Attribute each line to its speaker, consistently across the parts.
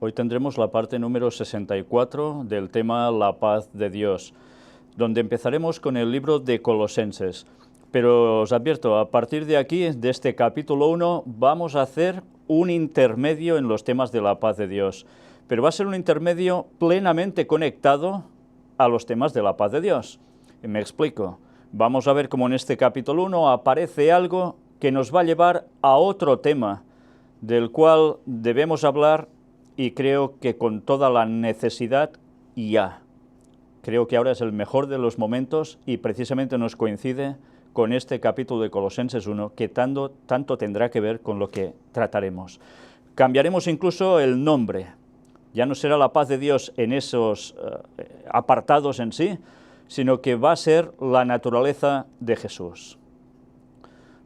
Speaker 1: Hoy tendremos la parte número 64 del tema La paz de Dios, donde empezaremos con el libro de Colosenses. Pero os advierto, a partir de aquí, de este capítulo 1, vamos a hacer un intermedio en los temas de la paz de Dios. Pero va a ser un intermedio plenamente conectado a los temas de la paz de Dios. Y me explico. Vamos a ver cómo en este capítulo 1 aparece algo que nos va a llevar a otro tema, del cual debemos hablar, y creo que con toda la necesidad ya. Creo que ahora es el mejor de los momentos y precisamente nos coincide con este capítulo de Colosenses 1, que tanto tendrá que ver con lo que trataremos. Cambiaremos incluso el nombre. Ya no será la paz de Dios en esos apartados en sí, sino que va a ser la naturaleza de Jesús.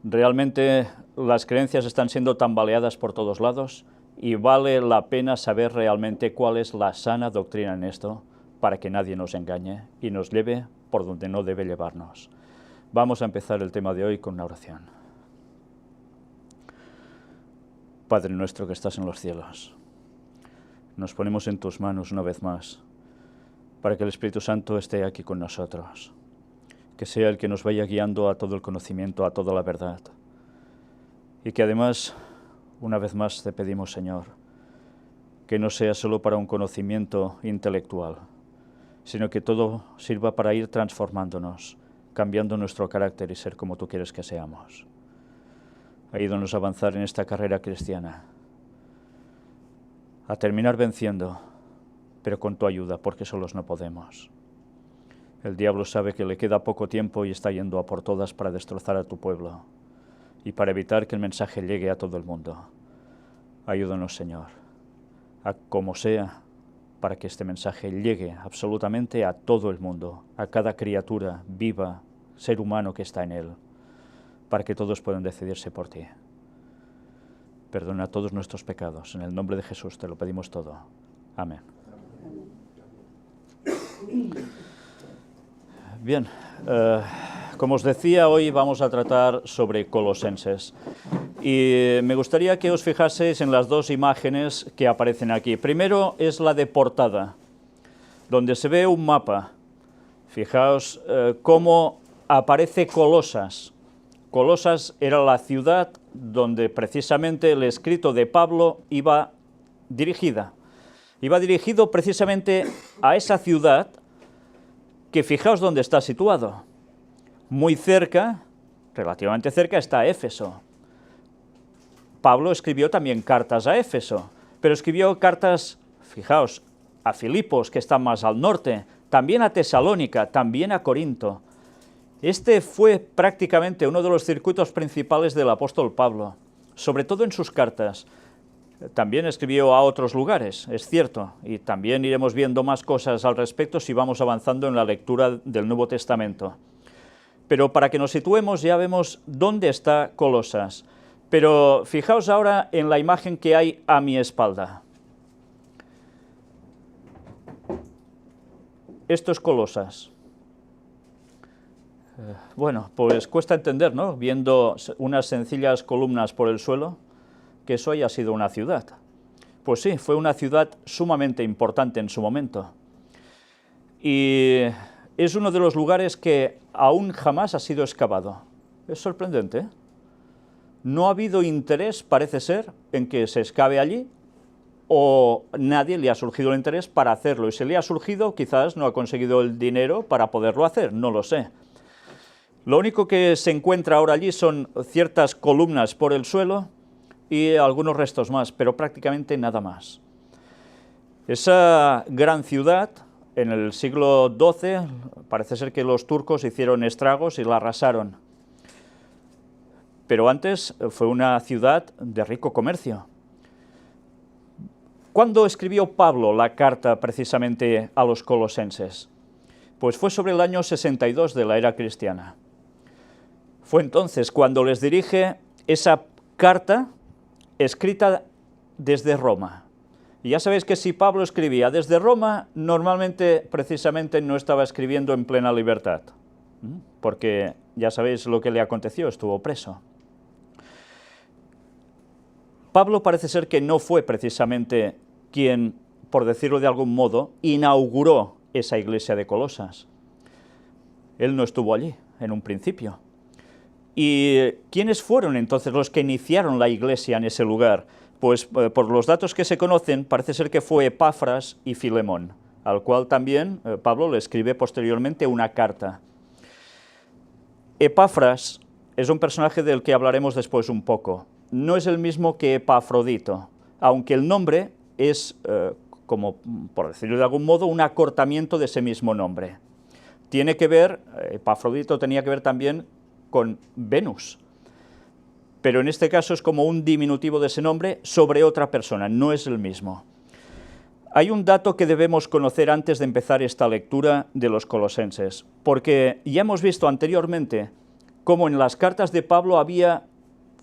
Speaker 1: Realmente las creencias están siendo tambaleadas por todos lados y vale la pena saber realmente cuál es la sana doctrina en esto, para que nadie nos engañe y nos lleve por donde no debe llevarnos. Vamos a empezar el tema de hoy con una oración. Padre nuestro que estás en los cielos, nos ponemos en tus manos una vez más, para que el Espíritu Santo esté aquí con nosotros, que sea el que nos vaya guiando a todo el conocimiento, a toda la verdad, y que además, una vez más te pedimos, Señor, que no sea solo para un conocimiento intelectual, sino que todo sirva para ir transformándonos, cambiando nuestro carácter y ser como tú quieres que seamos. Ayúdanos a avanzar en esta carrera cristiana, a terminar venciendo, pero con tu ayuda, porque solos no podemos. El diablo sabe que le queda poco tiempo y está yendo a por todas para destrozar a tu pueblo y para evitar que el mensaje llegue a todo el mundo. Ayúdanos, Señor, a como sea, para que este mensaje llegue absolutamente a todo el mundo, a cada criatura viva, ser humano que está en él, para que todos puedan decidirse por ti. Perdona todos nuestros pecados. En el nombre de Jesús te lo pedimos todo. Amén. Bien, como os decía, hoy vamos a tratar sobre Colosenses. Y me gustaría que os fijaseis en las dos imágenes que aparecen aquí. Primero es la de portada, donde se ve un mapa. Fijaos cómo aparece Colosas. Colosas era la ciudad donde precisamente el escrito de Pablo iba dirigida. Iba dirigido precisamente a esa ciudad que fijaos dónde está situado. Muy cerca, relativamente cerca, está Éfeso. Pablo escribió también cartas a Éfeso, pero escribió cartas, fijaos, a Filipos, que está más al norte, también a Tesalónica, también a Corinto. Este fue prácticamente uno de los circuitos principales del apóstol Pablo, sobre todo en sus cartas. También escribió a otros lugares, es cierto, y también iremos viendo más cosas al respecto si vamos avanzando en la lectura del Nuevo Testamento. Pero para que nos situemos ya vemos dónde está Colosas. Pero fijaos ahora en la imagen que hay a mi espalda. Esto es Colosas. Bueno, pues cuesta entender, ¿no? Viendo unas sencillas columnas por el suelo, que eso haya sido una ciudad. Pues sí, fue una ciudad sumamente importante en su momento. Y es uno de los lugares que aún jamás ha sido excavado. Es sorprendente, ¿eh? No ha habido interés, parece ser, en que se excave allí, o nadie le ha surgido el interés para hacerlo, y si le ha surgido, quizás no ha conseguido el dinero para poderlo hacer, no lo sé. Lo único que se encuentra ahora allí son ciertas columnas por el suelo y algunos restos más, pero prácticamente nada más. Esa gran ciudad, en el siglo XII, parece ser que los turcos hicieron estragos y la arrasaron. Pero antes fue una ciudad de rico comercio. ¿Cuándo escribió Pablo la carta precisamente a los colosenses? Pues fue sobre el año 62 de la era cristiana. Fue entonces cuando les dirige esa carta escrita desde Roma. Y ya sabéis que si Pablo escribía desde Roma, normalmente precisamente no estaba escribiendo en plena libertad, porque ya sabéis lo que le aconteció, estuvo preso. Pablo parece ser que no fue precisamente quien, por decirlo de algún modo, inauguró esa iglesia de Colosas. Él no estuvo allí en un principio. ¿Y quiénes fueron entonces los que iniciaron la iglesia en ese lugar? Pues por los datos que se conocen, parece ser que fue Epafras y Filemón, al cual también Pablo le escribe posteriormente una carta. Epafras es un personaje del que hablaremos después un poco. No es el mismo que Epafrodito, aunque el nombre es, como por decirlo de algún modo, un acortamiento de ese mismo nombre. Tiene que ver, Epafrodito tenía que ver también con Venus, pero en este caso es como un diminutivo de ese nombre sobre otra persona, no es el mismo. Hay un dato que debemos conocer antes de empezar esta lectura de los colosenses, porque ya hemos visto anteriormente cómo en las cartas de Pablo había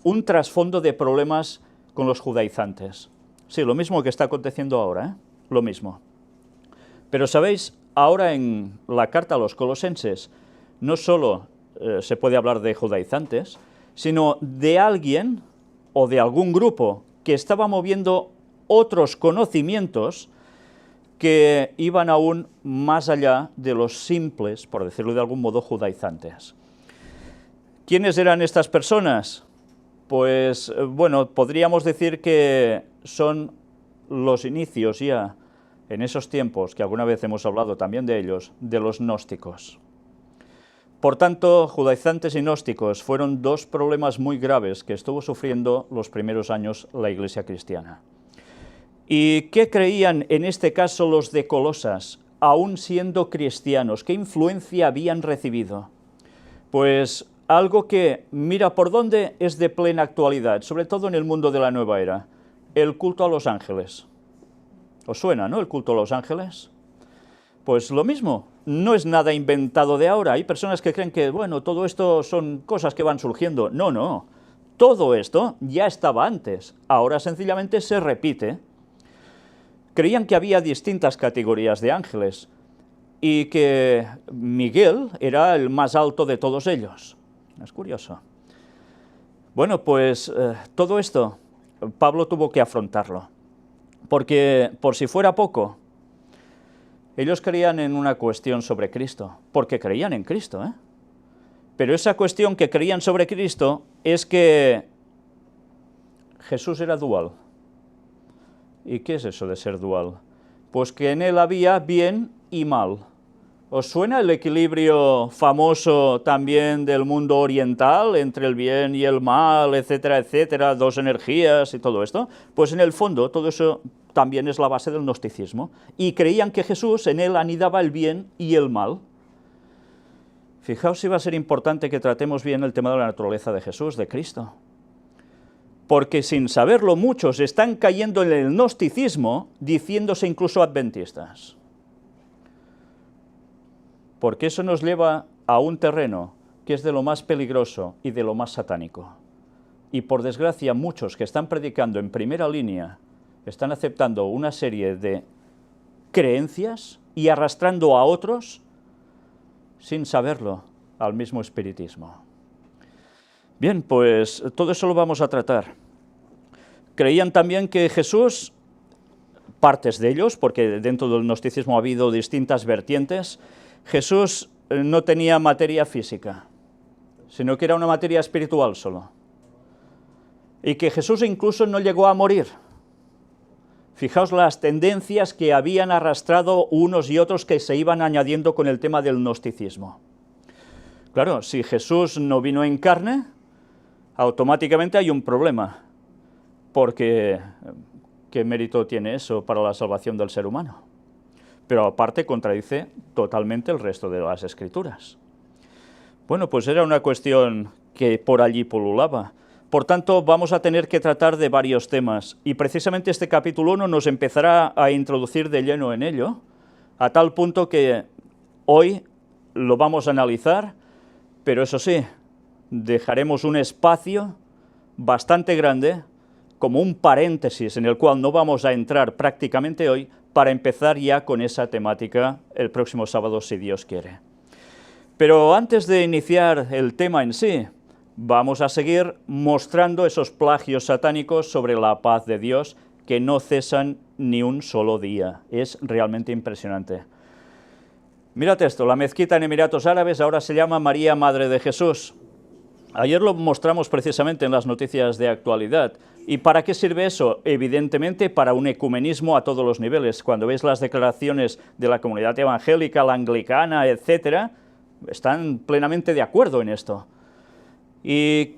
Speaker 1: un trasfondo de problemas con los judaizantes. Sí, lo mismo que está aconteciendo ahora, lo mismo. Pero sabéis, ahora en la carta a los colosenses no solo se puede hablar de judaizantes, sino de alguien o de algún grupo que estaba moviendo otros conocimientos que iban aún más allá de los simples, por decirlo de algún modo, judaizantes. ¿Quiénes eran estas personas? Pues, bueno, podríamos decir que son los inicios ya, en esos tiempos, que alguna vez hemos hablado también de ellos, de los gnósticos. Por tanto, judaizantes y gnósticos fueron dos problemas muy graves que estuvo sufriendo los primeros años la Iglesia cristiana. ¿Y qué creían en este caso los de Colosas, aún siendo cristianos? ¿Qué influencia habían recibido? Pues algo que, mira por dónde, es de plena actualidad, sobre todo en el mundo de la nueva era, el culto a los ángeles. ¿Os suena, no, el culto a los ángeles? Pues lo mismo, no es nada inventado de ahora. Hay personas que creen que, bueno, todo esto son cosas que van surgiendo. No, no, todo esto ya estaba antes, ahora sencillamente se repite. Creían que había distintas categorías de ángeles y que Miguel era el más alto de todos ellos. Es curioso. Bueno, pues todo esto Pablo tuvo que afrontarlo, porque por si fuera poco, ellos creían en una cuestión sobre Cristo, porque creían en Cristo, ¿eh? Pero esa cuestión que creían sobre Cristo es que Jesús era dual. ¿Y qué es eso de ser dual? Pues que en él había bien y mal. ¿Os suena el equilibrio famoso también del mundo oriental entre el bien y el mal, etcétera, etcétera, dos energías y todo esto? Pues en el fondo todo eso también es la base del gnosticismo. Y creían que Jesús, en él anidaba el bien y el mal. Fijaos si va a ser importante que tratemos bien el tema de la naturaleza de Jesús, de Cristo. Porque sin saberlo muchos están cayendo en el gnosticismo, diciéndose incluso adventistas. Porque eso nos lleva a un terreno que es de lo más peligroso y de lo más satánico. Y por desgracia muchos que están predicando en primera línea están aceptando una serie de creencias y arrastrando a otros, sin saberlo, al mismo espiritismo. Bien, pues todo eso lo vamos a tratar. Creían también que Jesús, partes de ellos, porque dentro del gnosticismo ha habido distintas vertientes, Jesús no tenía materia física, sino que era una materia espiritual solo. Y que Jesús incluso no llegó a morir. Fijaos las tendencias que habían arrastrado unos y otros que se iban añadiendo con el tema del gnosticismo. Claro, si Jesús no vino en carne, automáticamente hay un problema, porque ¿qué mérito tiene eso para la salvación del ser humano? Pero aparte contradice totalmente el resto de las Escrituras. Bueno, pues era una cuestión que por allí pululaba. Por tanto, vamos a tener que tratar de varios temas, y precisamente este capítulo 1 nos empezará a introducir de lleno en ello, a tal punto que hoy lo vamos a analizar, pero eso sí, dejaremos un espacio bastante grande, como un paréntesis en el cual no vamos a entrar prácticamente hoy, para empezar ya con esa temática el próximo sábado, si Dios quiere. Pero antes de iniciar el tema en sí, vamos a seguir mostrando esos plagios satánicos sobre la paz de Dios que no cesan ni un solo día. Es realmente impresionante. Mirad esto, la mezquita en Emiratos Árabes ahora se llama María Madre de Jesús. Ayer lo mostramos precisamente en las noticias de actualidad. ¿Y para qué sirve eso? Evidentemente para un ecumenismo a todos los niveles. Cuando ves las declaraciones de la comunidad evangélica, la anglicana, etcétera, están plenamente de acuerdo en esto. ¿Y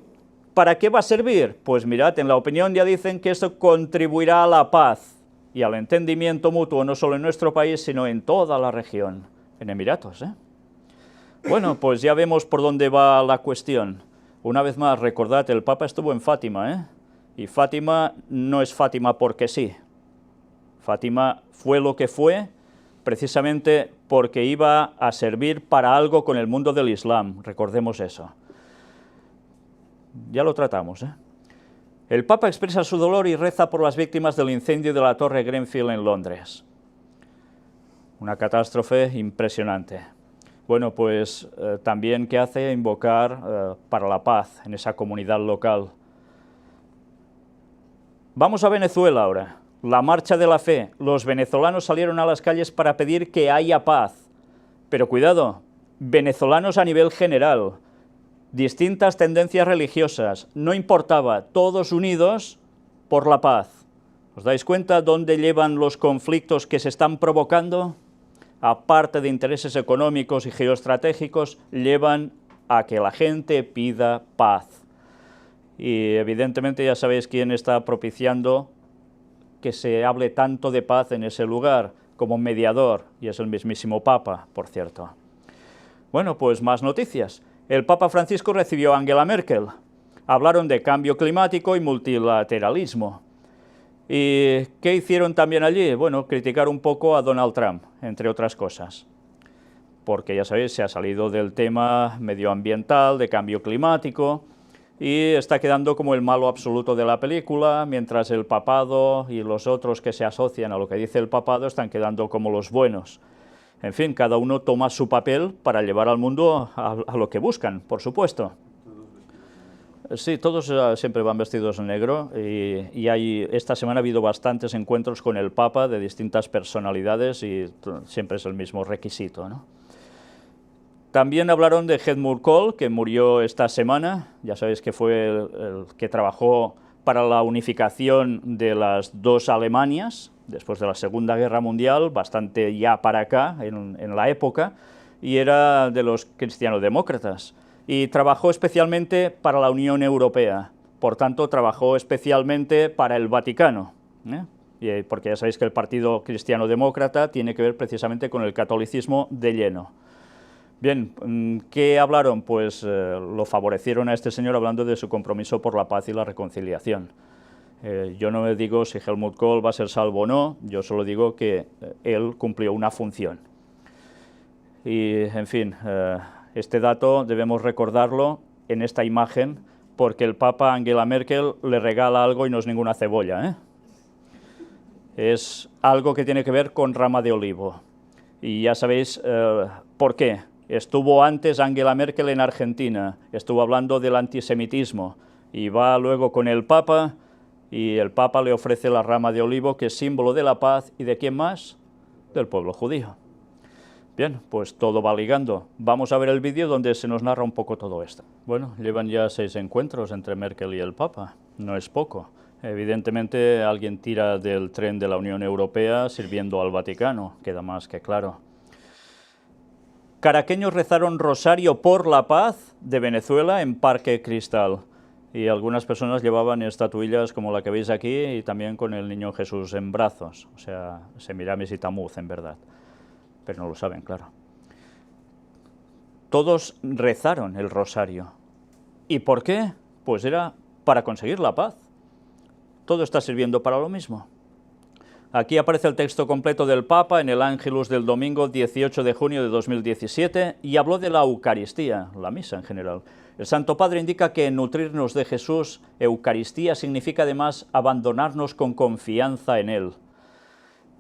Speaker 1: para qué va a servir? Pues mirad, en la opinión ya dicen que esto contribuirá a la paz y al entendimiento mutuo, no solo en nuestro país, sino en toda la región, en Emiratos, ¿eh? Bueno, pues ya vemos por dónde va la cuestión. Una vez más, recordad, el Papa estuvo en Fátima, ¿eh? Y Fátima no es Fátima porque sí. Fátima fue lo que fue precisamente porque iba a servir para algo con el mundo del Islam, recordemos eso. Ya lo tratamos, ¿eh? El Papa expresa su dolor y reza por las víctimas del incendio de la Torre Grenfell en Londres. Una catástrofe impresionante. Bueno, pues también ¿qué hace? Invocar para la paz en esa comunidad local. Vamos a Venezuela ahora. La marcha de la fe. Los venezolanos salieron a las calles para pedir que haya paz. Pero cuidado, venezolanos a nivel general, distintas tendencias religiosas, no importaba, todos unidos por la paz. ¿Os dais cuenta dónde llevan los conflictos que se están provocando? Aparte de intereses económicos y geoestratégicos, llevan a que la gente pida paz. Y evidentemente ya sabéis quién está propiciando que se hable tanto de paz en ese lugar como mediador, y es el mismísimo Papa, por cierto. Bueno, pues más noticias. El Papa Francisco recibió a Angela Merkel. Hablaron de cambio climático y multilateralismo. ¿Y qué hicieron también allí? Bueno, criticar un poco a Donald Trump, entre otras cosas. Porque ya sabéis, se ha salido del tema medioambiental, de cambio climático, y está quedando como el malo absoluto de la película, mientras el papado y los otros que se asocian a lo que dice el papado están quedando como los buenos. En fin, cada uno toma su papel para llevar al mundo a lo que buscan, por supuesto. Sí, todos siempre van vestidos en negro y esta semana ha habido bastantes encuentros con el Papa de distintas personalidades y siempre es el mismo requisito, ¿no? También hablaron de Helmut Kohl, que murió esta semana. Ya sabéis que fue el que trabajó para la unificación de las dos Alemanias, después de la Segunda Guerra Mundial, bastante ya para acá, en la época, y era de los cristianodemócratas. Y trabajó especialmente para la Unión Europea, por tanto trabajó especialmente para el Vaticano, ¿eh? Porque ya sabéis que el Partido Cristiano-Demócrata tiene que ver precisamente con el catolicismo de lleno. Bien, ¿qué hablaron? Pues lo favorecieron a este señor hablando de su compromiso por la paz y la reconciliación. Yo no me digo si Helmut Kohl va a ser salvo o no, yo solo digo que él cumplió una función. Y, en fin, este dato debemos recordarlo en esta imagen, porque el Papa Angela Merkel le regala algo y no es ninguna cebolla, ¿eh? Es algo que tiene que ver con rama de olivo. Y ya sabéis por qué. Estuvo antes Angela Merkel en Argentina, estuvo hablando del antisemitismo, y va luego con el Papa, y el Papa le ofrece la rama de olivo, que es símbolo de la paz, ¿y de quién más? Del pueblo judío. Bien, pues todo va ligando. Vamos a ver el vídeo donde se nos narra un poco todo esto. Bueno, llevan ya 6 encuentros entre Merkel y el Papa, no es poco. Evidentemente alguien tira del tren de la Unión Europea sirviendo al Vaticano, queda más que claro. Caraqueños rezaron rosario por la paz de Venezuela en Parque Cristal. Y algunas personas llevaban estatuillas como la que veis aquí y también con el niño Jesús en brazos. O sea, Semiramis y Tamuz, en verdad. Pero no lo saben, claro. Todos rezaron el rosario. ¿Y por qué? Pues era para conseguir la paz. Todo está sirviendo para lo mismo. Aquí aparece el texto completo del Papa en el Ángelus del domingo 18 de junio de 2017 y habló de la Eucaristía, la misa en general. El Santo Padre indica que nutrirnos de Jesús, Eucaristía, significa además abandonarnos con confianza en Él.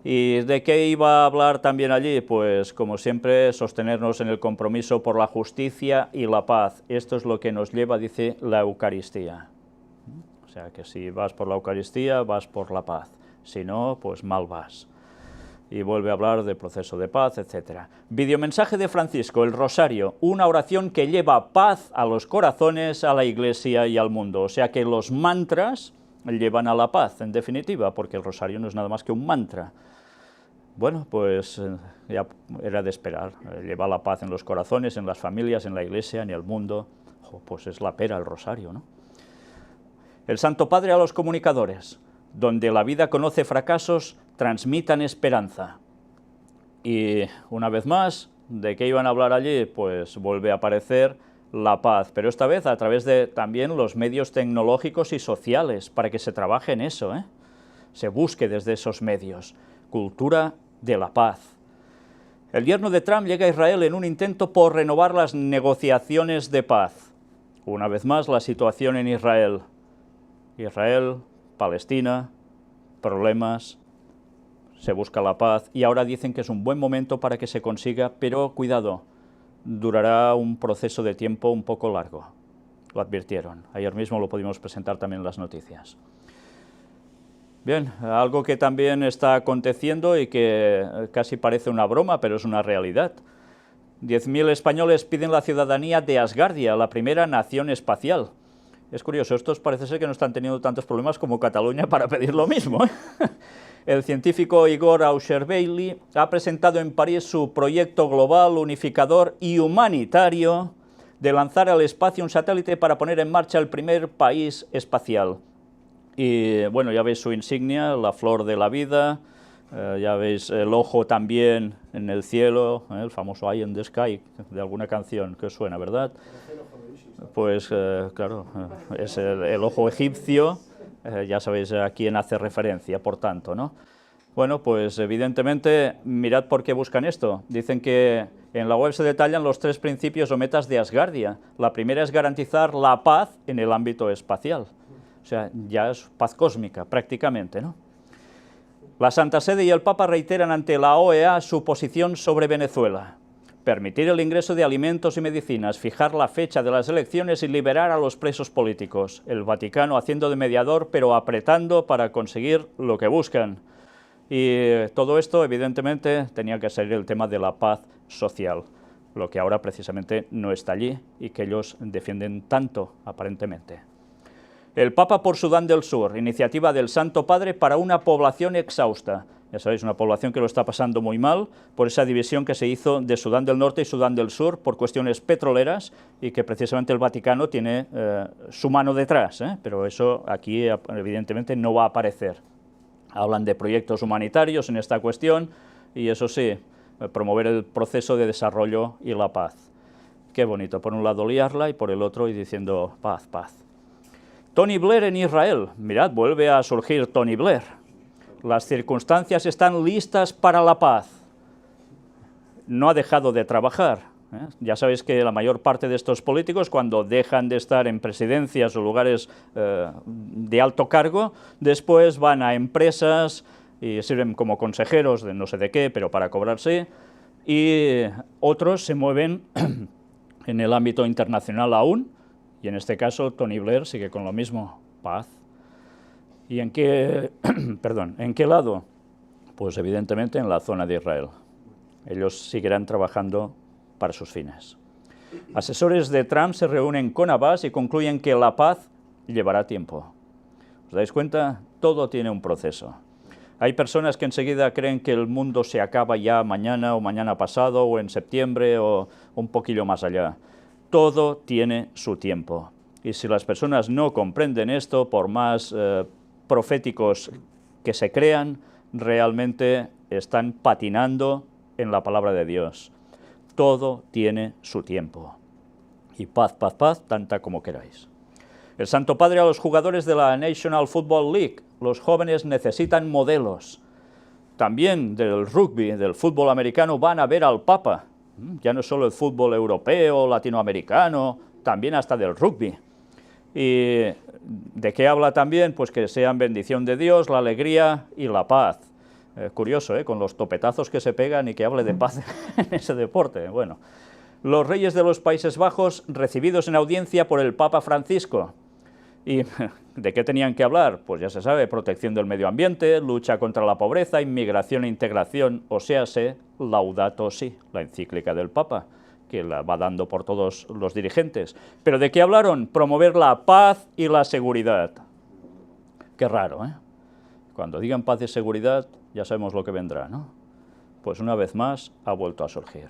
Speaker 1: ¿Y de qué iba a hablar también allí? Pues, como siempre, sostenernos en el compromiso por la justicia y la paz. Esto es lo que nos lleva, dice, la Eucaristía. O sea, que si vas por la Eucaristía, vas por la paz. si no, pues mal vas. Y vuelve a hablar del proceso de paz, etc. Videomensaje de Francisco, el rosario, una oración que lleva paz a los corazones, a la Iglesia y al mundo. O sea que los mantras llevan a la paz, en definitiva, porque el rosario no es nada más que un mantra. Bueno, pues ya era de esperar, lleva la paz en los corazones, en las familias, en la Iglesia, en el mundo. Pues es la pera el rosario, ¿no? El Santo Padre a los comunicadores, donde la vida conoce fracasos, transmitan esperanza. Y una vez más, ¿de qué iban a hablar allí? Pues vuelve a aparecer la paz, pero esta vez a través de también los medios tecnológicos y sociales, para que se trabaje en eso, se busque desde esos medios. Cultura de la paz. El yerno de Trump llega a Israel en un intento por renovar las negociaciones de paz. Una vez más, la situación en Israel. Israel, Palestina, problemas, se busca la paz y ahora dicen que es un buen momento para que se consiga, pero cuidado, durará un proceso de tiempo un poco largo, lo advirtieron. Ayer mismo lo pudimos presentar también en las noticias. Bien, algo que también está aconteciendo y que casi parece una broma, pero es una realidad. 10.000 españoles piden la ciudadanía de Asgardia, la primera nación espacial. Es curioso, estos parece ser que no están teniendo tantos problemas como Cataluña para pedir lo mismo. El científico Igor Ausher-Bailey ha presentado en París su proyecto global, unificador y humanitario de lanzar al espacio un satélite para poner en marcha el primer país espacial. Y bueno, ya veis su insignia, la flor de la vida, ya veis el ojo también en el cielo, el famoso Eye in the Sky, de alguna canción que os suena, ¿verdad? Pues claro, es el ojo egipcio, ya sabéis a quién hace referencia, por tanto, ¿no? Bueno, pues evidentemente, mirad por qué buscan esto. Dicen que en la web se detallan los 3 principios o metas de Asgardia. La primera es garantizar la paz en el ámbito espacial. O sea, ya es paz cósmica, prácticamente, ¿no? La Santa Sede y el Papa reiteran ante la OEA su posición sobre Venezuela. Permitir el ingreso de alimentos y medicinas, fijar la fecha de las elecciones y liberar a los presos políticos. El Vaticano haciendo de mediador, pero apretando para conseguir lo que buscan. Y todo esto, evidentemente, tenía que ser el tema de la paz social, lo que ahora precisamente no está allí y que ellos defienden tanto, aparentemente. El Papa por Sudán del Sur, iniciativa del Santo Padre para una población exhausta. Ya sabéis, una población que lo está pasando muy mal por esa división que se hizo de Sudán del Norte y Sudán del Sur por cuestiones petroleras y que precisamente el Vaticano tiene su mano detrás, pero eso aquí evidentemente no va a aparecer. Hablan de proyectos humanitarios en esta cuestión y eso sí, promover el proceso de desarrollo y la paz. Qué bonito, por un lado liarla y por el otro y diciendo paz, paz. Tony Blair en Israel, mirad, vuelve a surgir Tony Blair. Las circunstancias están listas para la paz. No ha dejado de trabajar. Ya sabéis que la mayor parte de estos políticos, cuando dejan de estar en presidencias o lugares de alto cargo, después van a empresas y sirven como consejeros de no sé de qué, pero para cobrarse, y otros se mueven en el ámbito internacional aún, y en este caso Tony Blair sigue con lo mismo, paz. ¿Y en qué, ¿en qué lado? Pues evidentemente en la zona de Israel. Ellos seguirán trabajando para sus fines. Asesores de Trump se reúnen con Abbas y concluyen que la paz llevará tiempo. ¿Os dais cuenta? Todo tiene un proceso. Hay personas que enseguida creen que el mundo se acaba ya mañana o mañana pasado o en septiembre o un poquillo más allá. Todo tiene su tiempo. Y si las personas no comprenden esto, por más proféticos que se crean, realmente están patinando en la palabra de Dios. Todo tiene su tiempo. Y paz, paz, paz, tanta como queráis. El Santo Padre a los jugadores de la National Football League. Los jóvenes necesitan modelos. También del rugby, del fútbol americano, van a ver al Papa. Ya no solo el fútbol europeo, latinoamericano, también hasta del rugby. ¿Y de qué habla también? Pues que sean bendición de Dios, la alegría y la paz. Curioso, con los topetazos que se pegan y que hable de paz en ese deporte. Bueno, los reyes de los Países Bajos recibidos en audiencia por el Papa Francisco. ¿Y de qué tenían que hablar? Pues ya se sabe, protección del medio ambiente, lucha contra la pobreza, inmigración e integración, o sea, Laudato Si, la encíclica del Papa, que la va dando por todos los dirigentes. ¿Pero de qué hablaron? Promover la paz y la seguridad. Qué raro, ¿eh? Cuando digan paz y seguridad, ya sabemos lo que vendrá, ¿no? Pues una vez más ha vuelto a surgir.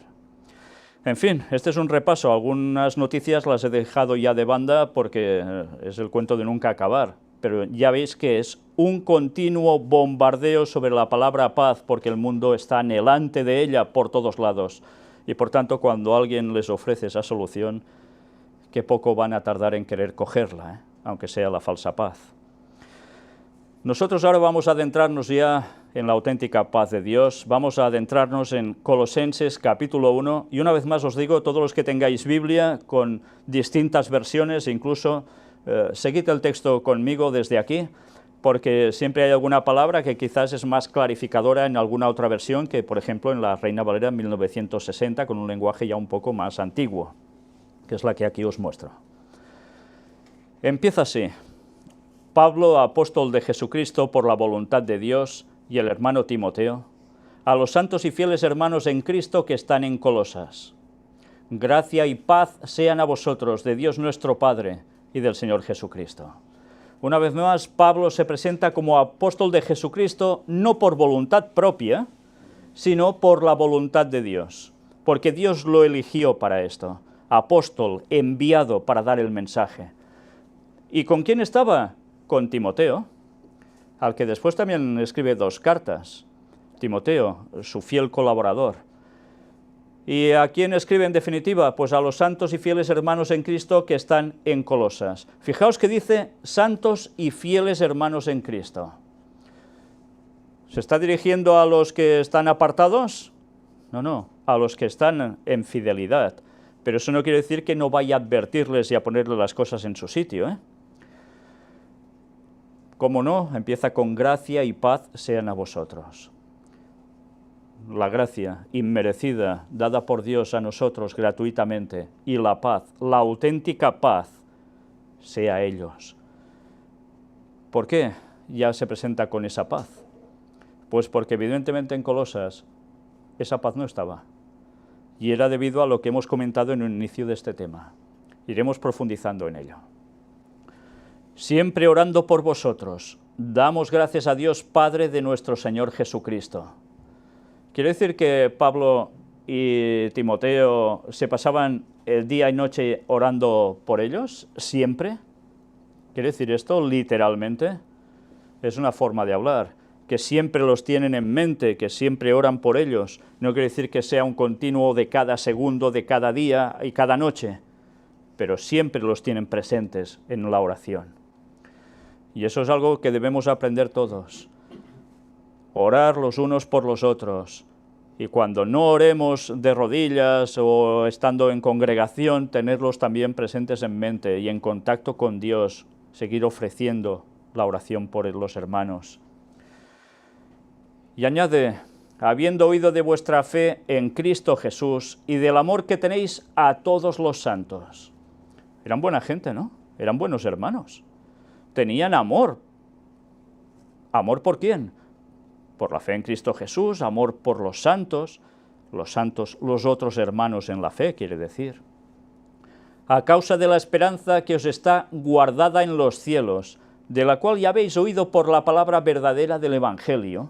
Speaker 1: En fin, este es un repaso. Algunas noticias las he dejado ya de banda porque es el cuento de nunca acabar, pero ya veis que es un continuo bombardeo sobre la palabra paz, porque el mundo está anhelante de ella por todos lados, y por tanto cuando alguien les ofrece esa solución, qué poco van a tardar en querer cogerla, aunque sea la falsa paz. Nosotros ahora vamos a adentrarnos ya en la auténtica paz de Dios, vamos a adentrarnos en Colosenses capítulo 1, y una vez más os digo, todos los que tengáis Biblia con distintas versiones, incluso seguid el texto conmigo desde aquí, porque siempre hay alguna palabra que quizás es más clarificadora en alguna otra versión que, por ejemplo, en la Reina Valera 1960, con un lenguaje ya un poco más antiguo, que es la que aquí os muestro. Empieza así: Pablo, apóstol de Jesucristo por la voluntad de Dios, y el hermano Timoteo, a los santos y fieles hermanos en Cristo que están en Colosas. Gracia y paz sean a vosotros, de Dios nuestro Padre y del Señor Jesucristo. Una vez más, Pablo se presenta como apóstol de Jesucristo no por voluntad propia, sino por la voluntad de Dios, porque Dios lo eligió para esto, apóstol, enviado para dar el mensaje. ¿Y con quién estaba? Con Timoteo, al que después también escribe 2 cartas. Timoteo, su fiel colaborador. ¿Y a quién escribe en definitiva? Pues a los santos y fieles hermanos en Cristo que están en Colosas. Fijaos que dice santos y fieles hermanos en Cristo. ¿Se está dirigiendo a los que están apartados? No, a los que están en fidelidad. Pero eso no quiere decir que no vaya a advertirles y a ponerles las cosas en su sitio, ¿eh? ¿Cómo no? Empieza con gracia y paz sean a vosotros. La gracia inmerecida, dada por Dios a nosotros gratuitamente, y la paz, la auténtica paz, sea a ellos. ¿Por qué ya se presenta con esa paz? Pues porque evidentemente en Colosas esa paz no estaba, y era debido a lo que hemos comentado en el inicio de este tema. Iremos profundizando en ello. Siempre orando por vosotros, damos gracias a Dios Padre de nuestro Señor Jesucristo. ¿Quiere decir que Pablo y Timoteo se pasaban el día y noche orando por ellos? ¿Siempre? ¿Quiere decir esto literalmente? Es una forma de hablar, que siempre los tienen en mente, que siempre oran por ellos. No quiere decir que sea un continuo de cada segundo, de cada día y cada noche, pero siempre los tienen presentes en la oración. Y eso es algo que debemos aprender todos. Orar los unos por los otros. Y cuando no oremos de rodillas o estando en congregación, tenerlos también presentes en mente y en contacto con Dios, seguir ofreciendo la oración por los hermanos. Y añade, habiendo oído de vuestra fe en Cristo Jesús y del amor que tenéis a todos los santos. Eran buena gente, ¿no? Eran buenos hermanos. Tenían amor. ¿Amor por quién? Por la fe en Cristo Jesús, amor por los santos, los otros hermanos en la fe, quiere decir. A causa de la esperanza que os está guardada en los cielos, de la cual ya habéis oído por la palabra verdadera del Evangelio.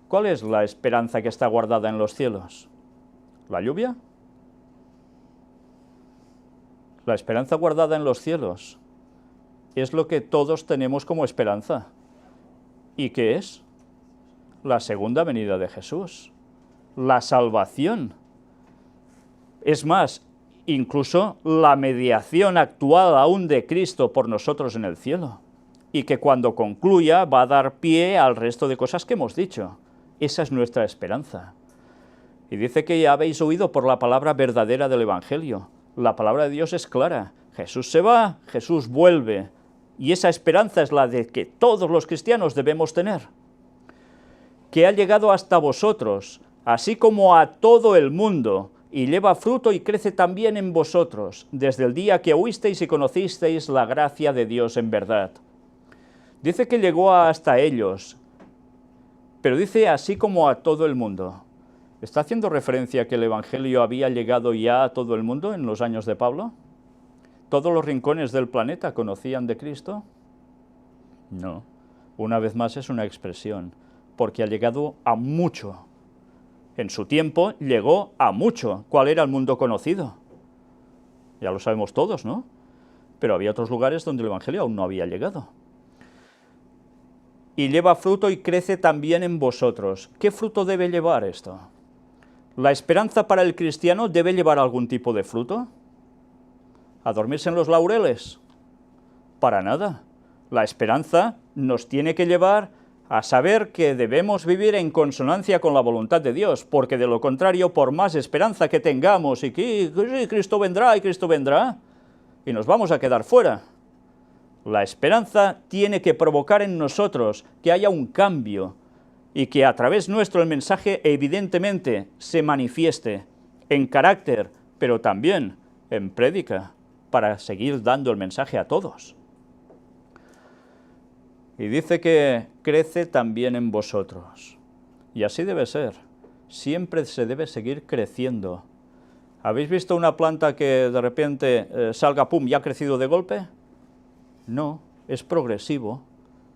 Speaker 1: ¿Cuál es la esperanza que está guardada en los cielos? ¿La lluvia? La esperanza guardada en los cielos es lo que todos tenemos como esperanza. ¿Y qué es? La segunda venida de Jesús, la salvación. Es más, incluso la mediación actual aún de Cristo por nosotros en el cielo, y que cuando concluya va a dar pie al resto de cosas que hemos dicho. Esa es nuestra esperanza. Y dice que ya habéis oído por la palabra verdadera del Evangelio. La palabra de Dios es clara. Jesús se va, Jesús vuelve. Y esa esperanza es la de que todos los cristianos debemos tener. Que ha llegado hasta vosotros, así como a todo el mundo, y lleva fruto y crece también en vosotros, desde el día que oísteis y conocisteis la gracia de Dios en verdad. Dice que llegó hasta ellos, pero dice así como a todo el mundo. ¿Está haciendo referencia a que el Evangelio había llegado ya a todo el mundo en los años de Pablo? ¿Todos los rincones del planeta conocían de Cristo? No. Una vez más es una expresión, porque ha llegado a mucho. En su tiempo llegó a mucho. ¿Cuál era el mundo conocido? Ya lo sabemos todos, ¿no? Pero había otros lugares donde el Evangelio aún no había llegado. Y lleva fruto y crece también en vosotros. ¿Qué fruto debe llevar esto? ¿La esperanza para el cristiano debe llevar algún tipo de fruto? ¿A dormirse en los laureles? Para nada. La esperanza nos tiene que llevar a saber que debemos vivir en consonancia con la voluntad de Dios, porque de lo contrario, por más esperanza que tengamos y que Cristo vendrá y nos vamos a quedar fuera. La esperanza tiene que provocar en nosotros que haya un cambio y que a través nuestro el mensaje evidentemente se manifieste en carácter, pero también en prédica, para seguir dando el mensaje a todos. Y dice que crece también en vosotros. Y así debe ser. Siempre se debe seguir creciendo. ¿Habéis visto una planta que de repente salga, pum, y ha crecido de golpe? No, es progresivo.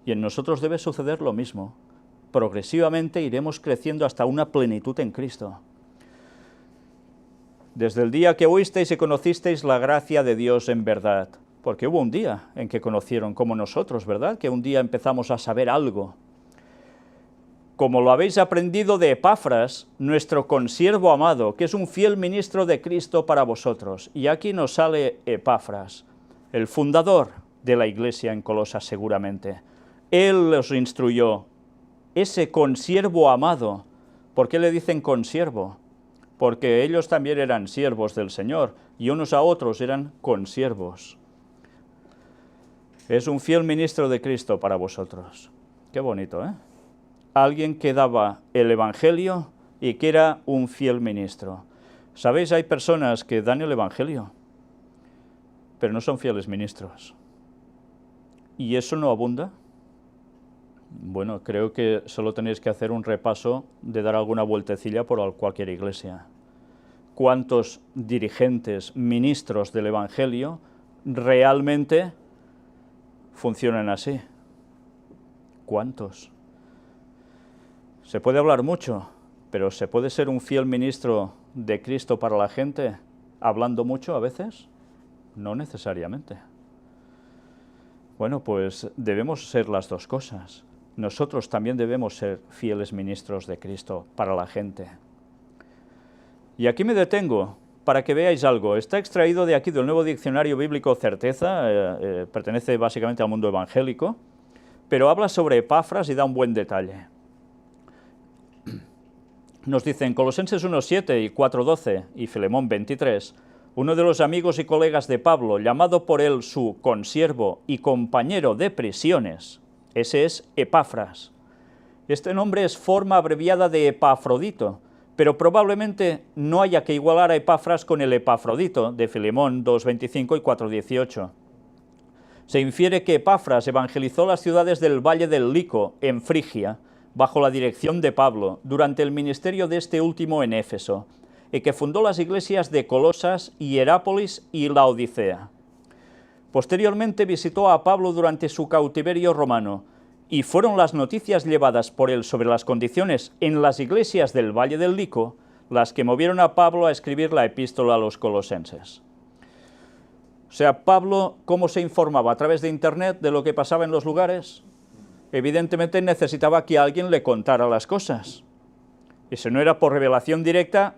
Speaker 1: Y en nosotros debe suceder lo mismo. Progresivamente iremos creciendo hasta una plenitud en Cristo. Desde el día que oísteis y conocisteis la gracia de Dios en verdad. Porque hubo un día en que conocieron como nosotros, ¿verdad? Que un día empezamos a saber algo. Como lo habéis aprendido de Epafras, nuestro consiervo amado, que es un fiel ministro de Cristo para vosotros. Y aquí nos sale Epafras, el fundador de la iglesia en Colosas seguramente. Él los instruyó, ese consiervo amado. ¿Por qué le dicen consiervo? Porque ellos también eran siervos del Señor, y unos a otros eran consiervos. Es un fiel ministro de Cristo para vosotros. Qué bonito, ¿eh? Alguien que daba el Evangelio y que era un fiel ministro. ¿Sabéis? Hay personas que dan el Evangelio, pero no son fieles ministros. ¿Y eso no abunda? Bueno, creo que solo tenéis que hacer un repaso de dar alguna vueltecilla por cualquier iglesia. ¿Cuántos dirigentes, ministros del Evangelio realmente funcionan así? ¿Cuántos? Se puede hablar mucho, pero ¿se puede ser un fiel ministro de Cristo para la gente hablando mucho a veces? No necesariamente. Bueno, pues debemos ser las dos cosas. Nosotros también debemos ser fieles ministros de Cristo para la gente. Y aquí me detengo para que veáis algo. Está extraído de aquí del Nuevo Diccionario Bíblico Certeza, pertenece básicamente al mundo evangélico, pero habla sobre Epafras y da un buen detalle. Nos dice en Colosenses 1:7 y 4:12 y Filemón 23, uno de los amigos y colegas de Pablo, llamado por él su consiervo y compañero de prisiones, ese es Epafras. Este nombre es forma abreviada de Epafrodito, pero probablemente no haya que igualar a Epafras con el Epafrodito de Filemón 2:25 y 4:18. Se infiere que Epafras evangelizó las ciudades del Valle del Lico, en Frigia, bajo la dirección de Pablo, durante el ministerio de este último en Éfeso, y que fundó las iglesias de Colosas, Hierápolis y Laodicea. Posteriormente visitó a Pablo durante su cautiverio romano, y fueron las noticias llevadas por él sobre las condiciones en las iglesias del Valle del Lico las que movieron a Pablo a escribir la epístola a los colosenses. O sea, Pablo, ¿cómo se informaba? ¿A través de Internet de lo que pasaba en los lugares? Evidentemente necesitaba que alguien le contara las cosas. Y si no era por revelación directa,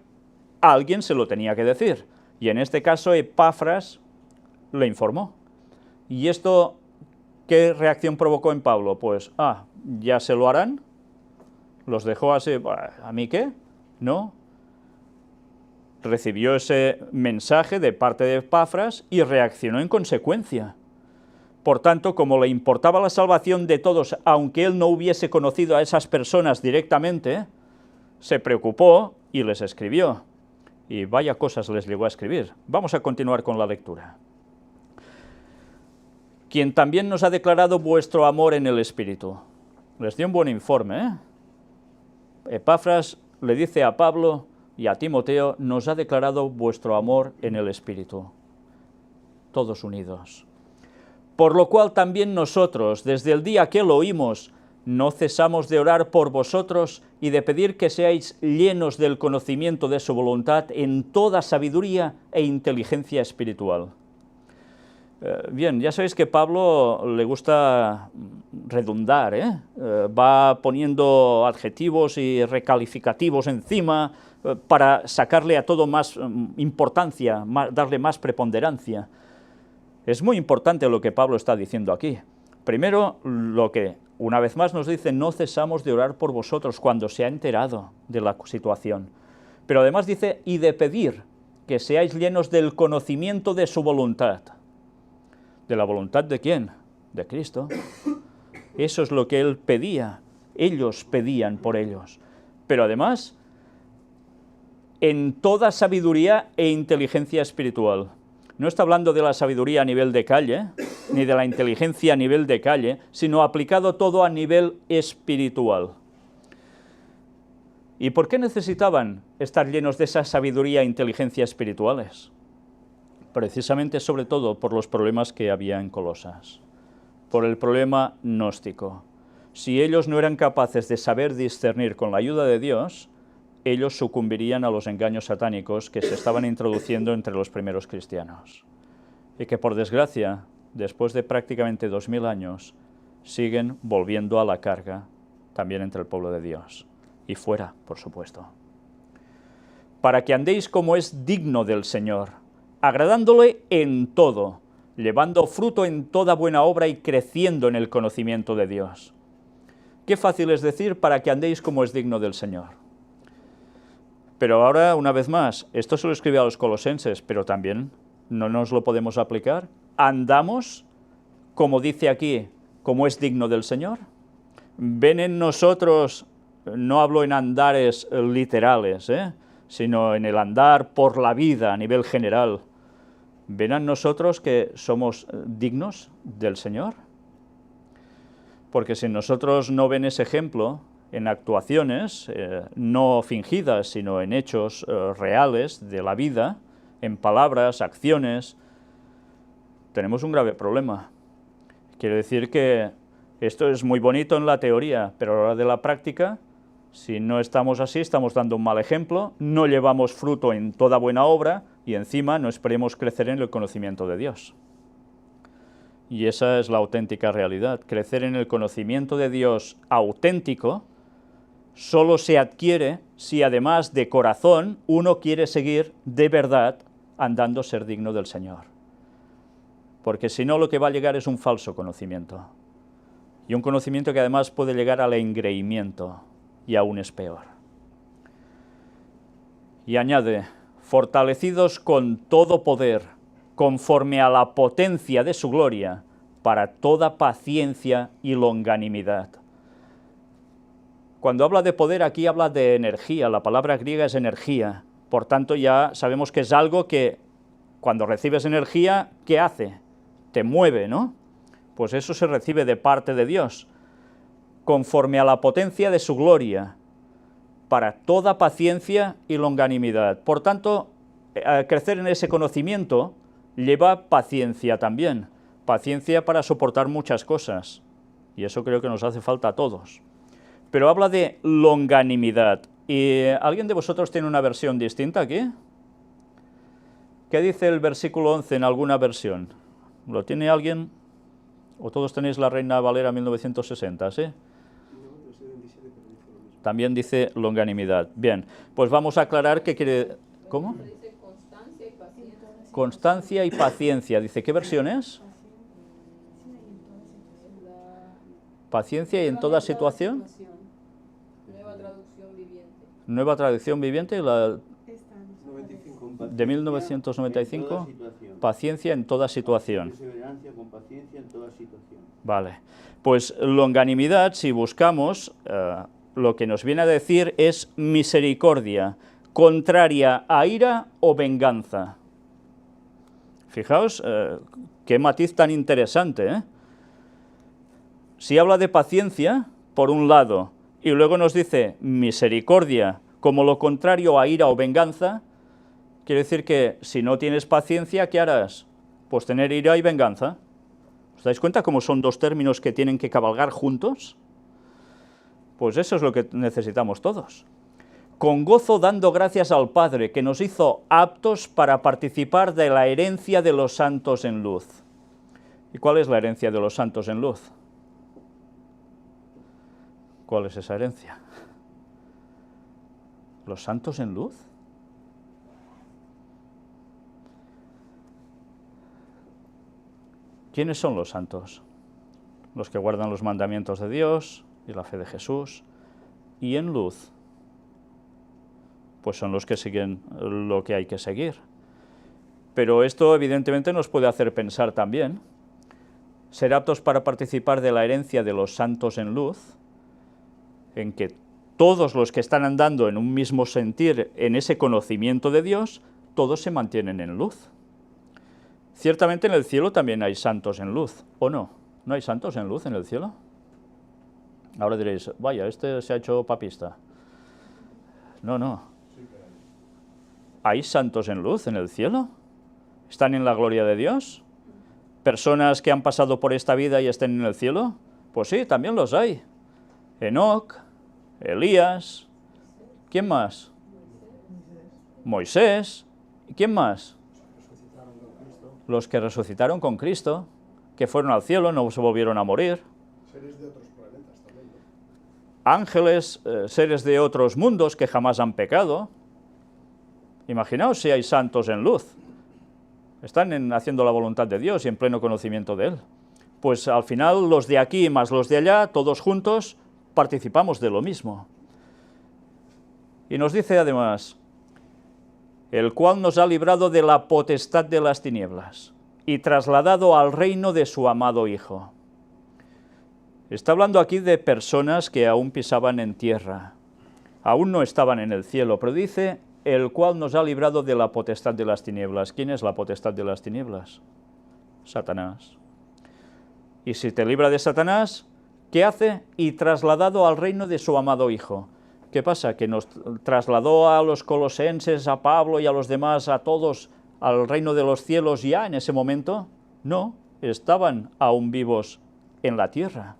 Speaker 1: alguien se lo tenía que decir. Y en este caso, Epafras le informó. ¿Y esto qué reacción provocó en Pablo? Pues, ¿ya se lo harán? ¿Los dejó así? ¿A mí qué? No. Recibió ese mensaje de parte de Epafras y reaccionó en consecuencia. Por tanto, como le importaba la salvación de todos, aunque él no hubiese conocido a esas personas directamente, se preocupó y les escribió. Y vaya cosas les llegó a escribir. Vamos a continuar con la lectura. Quien también nos ha declarado vuestro amor en el Espíritu. Les dio un buen informe, ¿eh? Epafras le dice a Pablo y a Timoteo, nos ha declarado vuestro amor en el Espíritu. Todos unidos. Por lo cual también nosotros, desde el día que lo oímos, no cesamos de orar por vosotros y de pedir que seáis llenos del conocimiento de su voluntad en toda sabiduría e inteligencia espiritual. Bien, ya sabéis que Pablo le gusta redundar, ¿eh? Va poniendo adjetivos y recalificativos encima para sacarle a todo más importancia, darle más preponderancia. Es muy importante lo que Pablo está diciendo aquí. Primero, lo que una vez más nos dice, no cesamos de orar por vosotros cuando se ha enterado de la situación. Pero además dice, y de pedir que seáis llenos del conocimiento de su voluntad. ¿De la voluntad de quién? De Cristo. Eso es lo que él pedía. Ellos pedían por ellos. Pero además, en toda sabiduría e inteligencia espiritual. No está hablando de la sabiduría a nivel de calle, ni de la inteligencia a nivel de calle, sino aplicado todo a nivel espiritual. ¿Y por qué necesitaban estar llenos de esa sabiduría e inteligencia espirituales? Precisamente, sobre todo, por los problemas que había en Colosas, por el problema gnóstico. Si ellos no eran capaces de saber discernir con la ayuda de Dios, ellos sucumbirían a los engaños satánicos que se estaban introduciendo entre los primeros cristianos. Y que, por desgracia, después de prácticamente 2000 años, siguen volviendo a la carga también entre el pueblo de Dios. Y fuera, por supuesto. Para que andéis como es digno del Señor, agradándole en todo, llevando fruto en toda buena obra y creciendo en el conocimiento de Dios. Qué fácil es decir, para que andéis como es digno del Señor. Pero ahora, una vez más, esto se lo escribe a los colosenses, pero también no nos lo podemos aplicar. ¿Andamos, como dice aquí, como es digno del Señor? ¿Ven en nosotros, no hablo en andares literales, sino en el andar por la vida a nivel general, ven en nosotros que somos dignos del Señor? Porque si nosotros no ven ese ejemplo en actuaciones, no fingidas, sino en hechos reales de la vida, en palabras, acciones, tenemos un grave problema. Quiere decir que esto es muy bonito en la teoría, pero a la hora de la práctica, si no estamos así, estamos dando un mal ejemplo, no llevamos fruto en toda buena obra y encima no esperemos crecer en el conocimiento de Dios. Y esa es la auténtica realidad. Crecer en el conocimiento de Dios auténtico solo se adquiere si además de corazón uno quiere seguir de verdad andando ser digno del Señor. Porque si no, lo que va a llegar es un falso conocimiento. Y un conocimiento que además puede llegar al engreimiento, y aún es peor. Y añade, fortalecidos con todo poder, conforme a la potencia de su gloria, para toda paciencia y longanimidad. Cuando habla de poder, aquí habla de energía, la palabra griega es energía, por tanto ya sabemos que es algo que cuando recibes energía, ¿qué hace? Te mueve, ¿no? Pues eso se recibe de parte de Dios, conforme a la potencia de su gloria, para toda paciencia y longanimidad. Por tanto, crecer en ese conocimiento lleva paciencia también, paciencia para soportar muchas cosas, y eso creo que nos hace falta a todos. Pero habla de longanimidad. ¿Y alguien de vosotros tiene una versión distinta aquí? ¿Qué dice el versículo 11 en alguna versión? ¿Lo tiene alguien? ¿O todos tenéis la Reina Valera 1960, sí? También dice longanimidad. Bien, pues vamos a aclarar qué quiere... ¿Cómo?
Speaker 2: Dice constancia y paciencia.
Speaker 1: Constancia y paciencia. Dice, ¿qué versión es? Paciencia y en toda situación.
Speaker 2: Nueva traducción viviente.
Speaker 1: Nueva traducción viviente, la
Speaker 3: 95.
Speaker 1: de 1995.
Speaker 3: En toda situación.
Speaker 1: Paciencia en toda situación.
Speaker 3: Perseverancia con paciencia en toda situación.
Speaker 1: Vale. Pues longanimidad, si buscamos, lo que nos viene a decir es misericordia, contraria a ira o venganza. Fijaos, qué matiz tan interesante, ¿eh? Si habla de paciencia, por un lado, y luego nos dice misericordia como lo contrario a ira o venganza, quiere decir que si no tienes paciencia, ¿qué harás? Pues tener ira y venganza. ¿Os dais cuenta cómo son dos términos que tienen que cabalgar juntos? Pues eso es lo que necesitamos todos. Con gozo dando gracias al Padre, que nos hizo aptos para participar de la herencia de los santos en luz. ¿Y cuál es la herencia de los santos en luz? ¿Cuál es esa herencia? ¿Los santos en luz? ¿Quiénes son los santos? Los que guardan los mandamientos de Dios y la fe de Jesús. Y en luz, pues son los que siguen lo que hay que seguir. Pero esto evidentemente nos puede hacer pensar también. Ser aptos para participar de la herencia de los santos en luz, en que todos los que están andando en un mismo sentir, en ese conocimiento de Dios, todos se mantienen en luz. Ciertamente en el cielo también hay santos en luz, ¿o no? ¿No hay santos en luz en el cielo? Ahora diréis, vaya, este se ha hecho papista. No, no. ¿Hay santos en luz en el cielo? ¿Están en la gloria de Dios? ¿Personas que han pasado por esta vida y estén en el cielo? Pues sí, también los hay. Enoc, Elías, ¿quién más? Moisés, ¿y quién más? Los que resucitaron con Cristo, que fueron al cielo, no se volvieron a morir.
Speaker 4: Seres de otros planetas también, ¿no?
Speaker 1: Ángeles, seres de otros mundos que jamás han pecado. Imaginaos si hay santos en luz. Están haciendo la voluntad de Dios y en pleno conocimiento de Él. Pues al final los de aquí más los de allá, todos juntos, participamos de lo mismo. Y nos dice además, el cual nos ha librado de la potestad de las tinieblas y trasladado al reino de su amado Hijo. Está hablando aquí de personas que aún pisaban en tierra, aún no estaban en el cielo, pero dice, el cual nos ha librado de la potestad de las tinieblas. ¿Quién es la potestad de las tinieblas? Satanás. Y si te libra de Satanás, ¿qué hace? Y trasladado al reino de su amado Hijo. ¿Qué pasa? ¿Que nos trasladó a los colosenses, a Pablo y a los demás, a todos, al reino de los cielos ya en ese momento? No, estaban aún vivos en la tierra.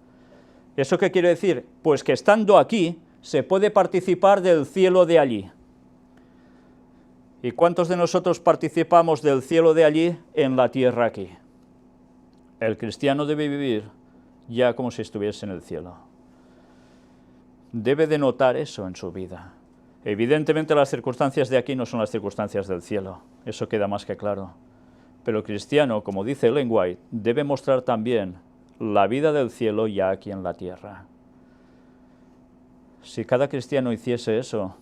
Speaker 1: ¿Eso qué quiere decir? Pues que estando aquí se puede participar del cielo de allí. ¿Y cuántos de nosotros participamos del cielo de allí en la tierra aquí? El cristiano debe vivir ya como si estuviese en el cielo. Debe de notar eso en su vida. Evidentemente las circunstancias de aquí no son las circunstancias del cielo, eso queda más que claro. Pero el cristiano, como dice Ellen White, debe mostrar también la vida del cielo ya aquí en la tierra. Si cada cristiano hiciese eso,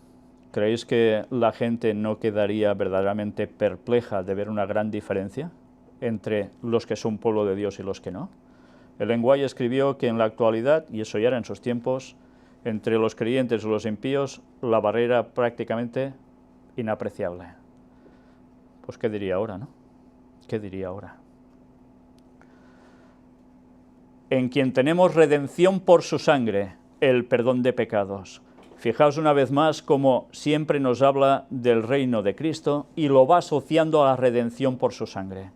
Speaker 1: ¿creéis que la gente no quedaría verdaderamente perpleja de ver una gran diferencia entre los que son pueblo de Dios y los que no? Ellen White escribió que en la actualidad, y eso ya era en sus tiempos, entre los creyentes y los impíos, la barrera prácticamente inapreciable. Pues ¿qué diría ahora, no? ¿Qué diría ahora? En quien tenemos redención por su sangre, el perdón de pecados. Fijaos una vez más cómo siempre nos habla del reino de Cristo y lo va asociando a la redención por su sangre.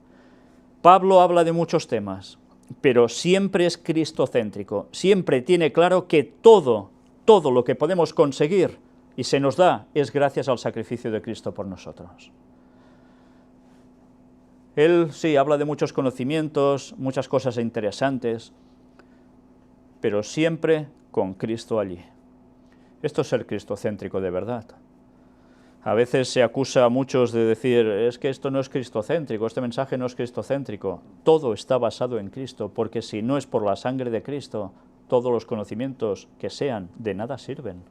Speaker 1: Pablo habla de muchos temas, pero siempre es cristocéntrico, siempre tiene claro que todo lo que podemos conseguir y se nos da es gracias al sacrificio de Cristo por nosotros. Él sí habla de muchos conocimientos, muchas cosas interesantes, pero siempre con Cristo allí. Esto es ser cristocéntrico de verdad. A veces se acusa a muchos de decir, es que esto no es cristocéntrico, este mensaje no es cristocéntrico. Todo está basado en Cristo, porque si no es por la sangre de Cristo, todos los conocimientos que sean de nada sirven.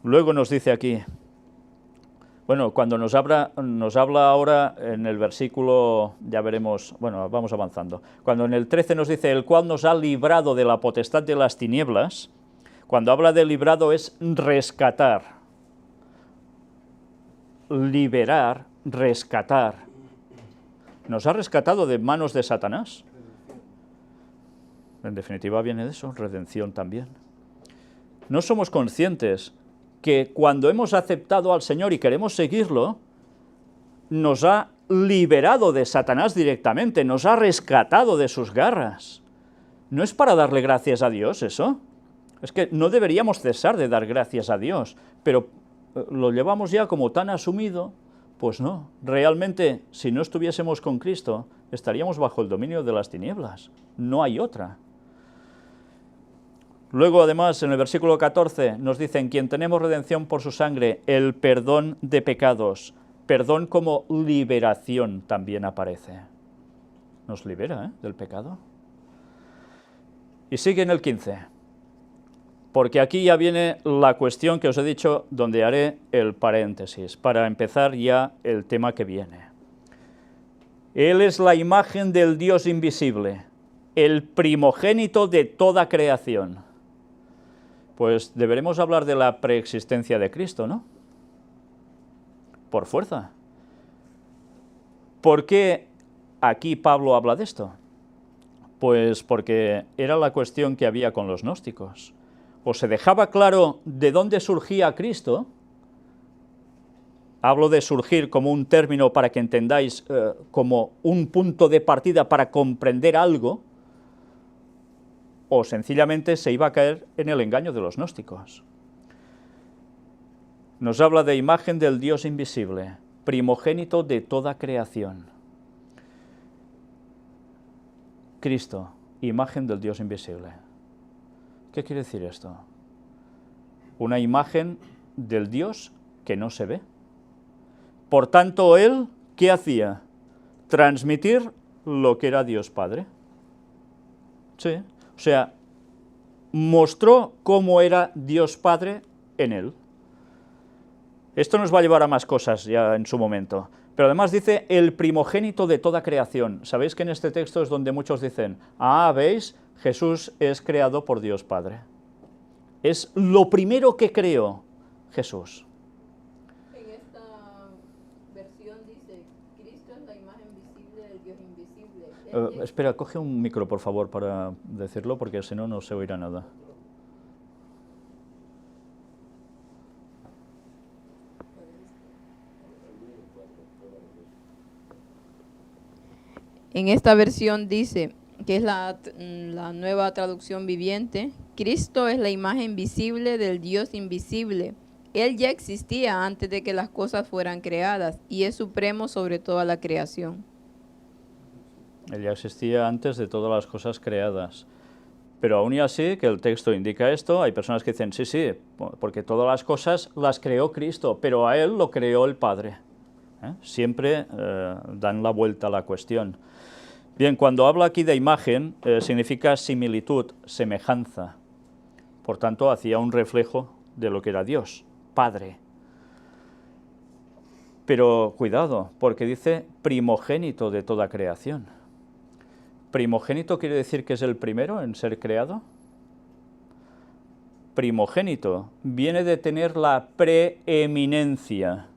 Speaker 1: Luego nos dice aquí, bueno, cuando nos habla ahora en el versículo, ya veremos, bueno, vamos avanzando. Cuando en el 13 nos dice, el cual nos ha librado de la potestad de las tinieblas, cuando habla de librado es rescatar. liberar, rescatar. Nos ha rescatado de manos de Satanás. En definitiva viene de eso, redención también. No somos conscientes que cuando hemos aceptado al Señor y queremos seguirlo, nos ha liberado de Satanás directamente, nos ha rescatado de sus garras. ¿No es para darle gracias a Dios eso? Es que no deberíamos cesar de dar gracias a Dios, pero lo llevamos ya como tan asumido. Pues no, realmente, si no estuviésemos con Cristo, estaríamos bajo el dominio de las tinieblas. No hay otra. Luego, además, en el versículo 14, nos dice, en quien tenemos redención por su sangre, el perdón de pecados. Perdón como liberación también aparece. Nos libera, del pecado. Y sigue en el 15. Porque aquí ya viene la cuestión que os he dicho, donde haré el paréntesis, para empezar ya el tema que viene. Él es la imagen del Dios invisible, el primogénito de toda creación. Pues deberemos hablar de la preexistencia de Cristo, ¿no? Por fuerza. ¿Por qué aquí Pablo habla de esto? Pues porque era la cuestión que había con los gnósticos. O se dejaba claro de dónde surgía Cristo, hablo de surgir como un término para que entendáis como un punto de partida para comprender algo, o sencillamente se iba a caer en el engaño de los gnósticos. Nos habla de imagen del Dios invisible, primogénito de toda creación. Cristo, imagen del Dios invisible. ¿Qué quiere decir esto? Una imagen del Dios que no se ve. Por tanto, Él, ¿qué hacía? Transmitir lo que era Dios Padre. Sí, o sea, mostró cómo era Dios Padre en Él. Esto nos va a llevar a más cosas ya en su momento. Pero además dice, el primogénito de toda creación. ¿Sabéis que en este texto es donde muchos dicen, ¿veis? Jesús es creado por Dios Padre. Es lo primero que creó Jesús.
Speaker 2: En esta versión dice, Cristo es la imagen visible del Dios invisible.
Speaker 1: Espera, coge un micro, por favor, para decirlo, porque si no, no se oirá nada.
Speaker 2: En esta versión dice, que es la nueva traducción viviente, Cristo es la imagen visible del Dios invisible. Él ya existía antes de que las cosas fueran creadas y es supremo sobre toda la creación.
Speaker 1: Él ya existía antes de todas las cosas creadas. Pero aún y así, que el texto indica esto, hay personas que dicen, sí, porque todas las cosas las creó Cristo, pero a Él lo creó el Padre. Siempre dan la vuelta a la cuestión. Bien, cuando habla aquí de imagen, significa similitud, semejanza. Por tanto, hacía un reflejo de lo que era Dios, Padre. Pero cuidado, porque dice primogénito de toda creación. ¿Primogénito quiere decir que es el primero en ser creado? Primogénito viene de tener la preeminencia.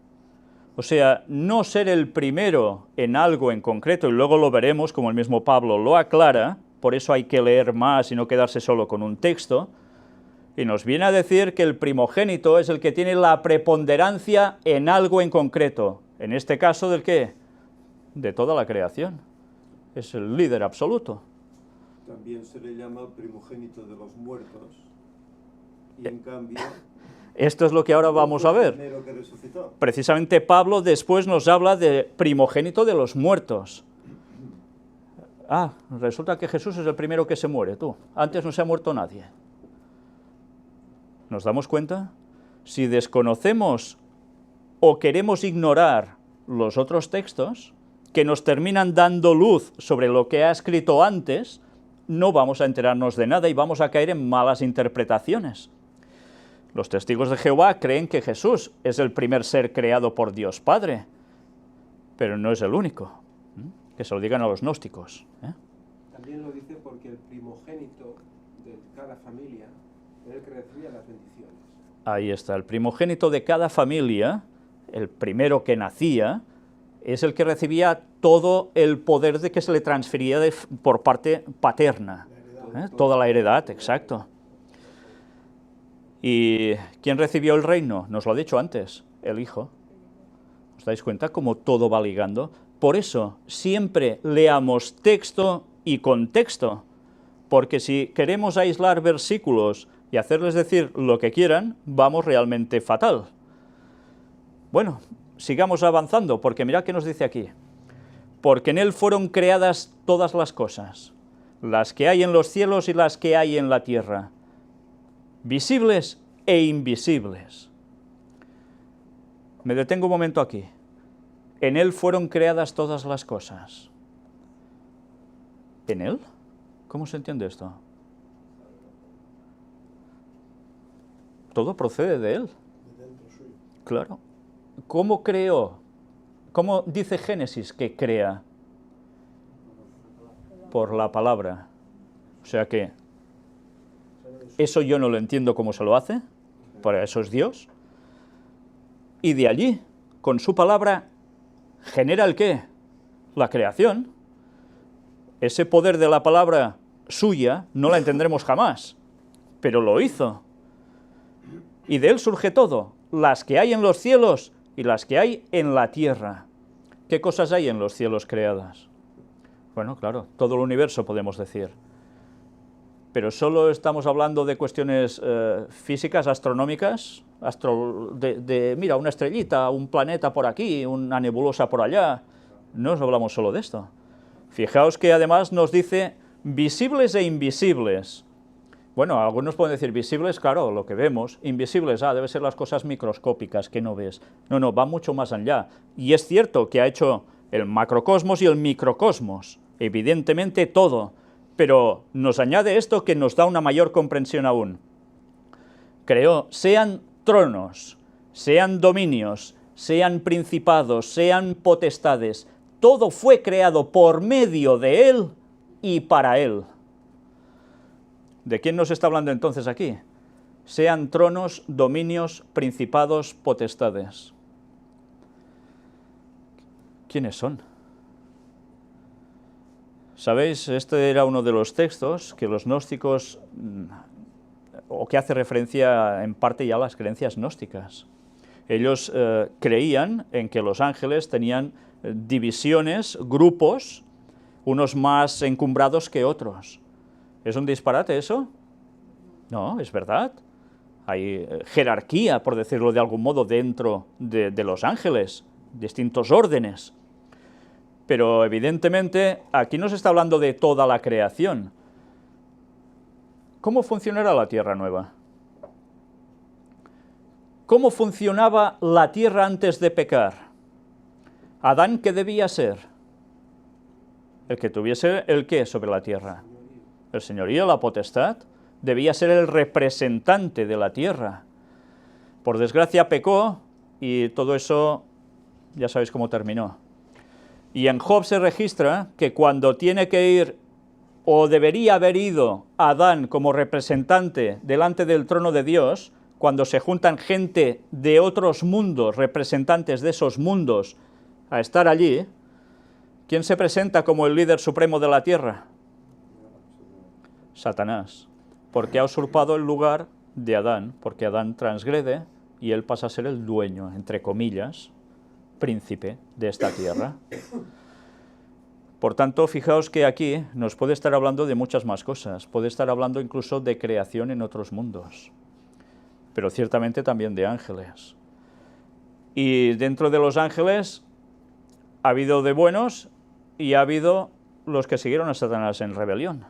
Speaker 1: O sea, no ser el primero en algo en concreto, y luego lo veremos, como el mismo Pablo lo aclara, por eso hay que leer más y no quedarse solo con un texto, y nos viene a decir que el primogénito es el que tiene la preponderancia en algo en concreto. En este caso, ¿del qué? De toda la creación. Es el líder absoluto.
Speaker 3: También se le llama primogénito de los muertos, y en cambio...
Speaker 1: Esto es lo que ahora vamos a ver. Precisamente Pablo después nos habla de primogénito de los muertos. Resulta que Jesús es el primero que se muere, tú. Antes no se ha muerto nadie. ¿Nos damos cuenta? Si desconocemos o queremos ignorar los otros textos que nos terminan dando luz sobre lo que ha escrito antes, no vamos a enterarnos de nada y vamos a caer en malas interpretaciones. Los testigos de Jehová creen que Jesús es el primer ser creado por Dios Padre, pero no es el único. Que se lo digan a los gnósticos.
Speaker 4: También lo dice porque el primogénito de cada familia era el que recibía las bendiciones.
Speaker 1: Ahí está, el primogénito de cada familia el primero que nacía, es el que recibía todo el poder de que se le transfería por parte paterna, toda la heredad, exacto. ¿Y quién recibió el reino? Nos lo ha dicho antes, el Hijo. ¿Os dais cuenta cómo todo va ligando? Por eso, siempre leamos texto y contexto, porque si queremos aislar versículos y hacerles decir lo que quieran, vamos realmente fatal. Bueno, sigamos avanzando, porque mirad qué nos dice aquí. Porque en él fueron creadas todas las cosas, las que hay en los cielos y las que hay en la tierra, visibles e invisibles. Me detengo un momento aquí. En él fueron creadas todas las cosas. ¿En él? ¿Cómo se entiende esto? Todo procede de él. Claro. ¿Cómo creó? ¿Cómo dice Génesis que crea? Por la palabra. O sea que eso yo no lo entiendo cómo se lo hace, para eso es Dios. Y de allí, con su palabra, genera el ¿qué? La creación. Ese poder de la palabra suya no la entenderemos jamás, pero lo hizo. Y de él surge todo, las que hay en los cielos y las que hay en la tierra. ¿Qué cosas hay en los cielos creadas? Bueno, claro, todo el universo podemos decir. Pero solo estamos hablando de cuestiones físicas, astronómicas, mira, una estrellita, un planeta por aquí, una nebulosa por allá. No os hablamos solo de esto. Fijaos que además nos dice visibles e invisibles. Bueno, algunos pueden decir visibles, claro, lo que vemos. Invisibles, debe ser las cosas microscópicas que no ves. No, no, va mucho más allá. Y es cierto que ha hecho el macrocosmos y el microcosmos. Evidentemente todo. Pero nos añade esto que nos da una mayor comprensión aún. Creó, sean tronos, sean dominios, sean principados, sean potestades, todo fue creado por medio de él y para él. ¿De quién nos está hablando entonces aquí? Sean tronos, dominios, principados, potestades. ¿Quiénes son? ¿Sabéis? Este era uno de los textos que los gnósticos, o que hace referencia en parte ya a las creencias gnósticas. Ellos creían en que los ángeles tenían divisiones, grupos, unos más encumbrados que otros. ¿Es un disparate eso? No, es verdad. Hay jerarquía, por decirlo de algún modo, dentro de los ángeles, distintos órdenes. Pero evidentemente aquí no se está hablando de toda la creación. ¿Cómo funcionará la tierra nueva? ¿Cómo funcionaba la tierra antes de pecar? ¿Adán qué debía ser? El que tuviese el qué sobre la tierra. El señorío, la potestad, debía ser el representante de la tierra. Por desgracia pecó y todo eso ya sabéis cómo terminó. Y en Job se registra que cuando tiene que ir, o debería haber ido, Adán como representante delante del trono de Dios, cuando se juntan gente de otros mundos, representantes de esos mundos, a estar allí, ¿quién se presenta como el líder supremo de la tierra? Satanás, porque ha usurpado el lugar de Adán, porque Adán transgrede y él pasa a ser el dueño, entre comillas, príncipe de esta tierra. Por tanto, fijaos que aquí nos puede estar hablando de muchas más cosas, puede estar hablando incluso de creación en otros mundos, pero ciertamente también de ángeles. Y dentro de los ángeles ha habido de buenos y ha habido los que siguieron a Satanás en rebelión.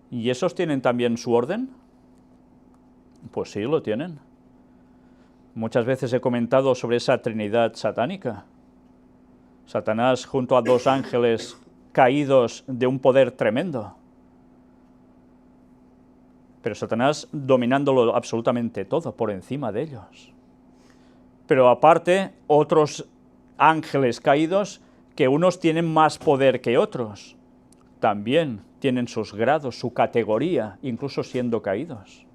Speaker 1: ¿Y esos tienen también su orden? Pues sí, lo tienen. Muchas veces he comentado sobre esa trinidad satánica. Satanás junto a dos ángeles caídos de un poder tremendo. Pero Satanás dominándolo absolutamente todo, por encima de ellos. Pero aparte, otros ángeles caídos, que unos tienen más poder que otros. También tienen sus grados, su categoría, incluso siendo caídos.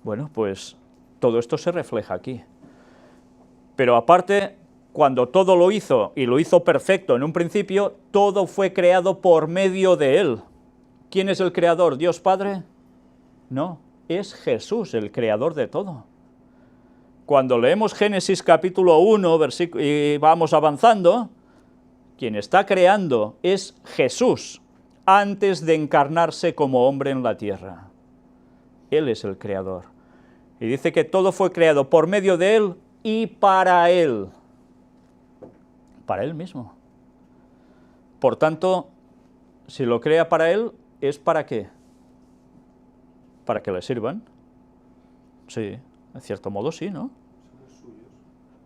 Speaker 1: Bueno, pues todo esto se refleja aquí. Pero aparte, cuando todo lo hizo, y lo hizo perfecto en un principio, todo fue creado por medio de Él. ¿Quién es el creador? ¿Dios Padre? No, es Jesús el creador de todo. Cuando leemos Génesis capítulo 1, y vamos avanzando, quien está creando es Jesús, antes de encarnarse como hombre en la tierra. Él es el creador. Y dice que todo fue creado por medio de Él y para Él. Para Él mismo. Por tanto, si lo crea para Él, ¿es para qué? ¿Para que le sirvan? Sí, en cierto modo sí, ¿no?
Speaker 4: Somos suyos,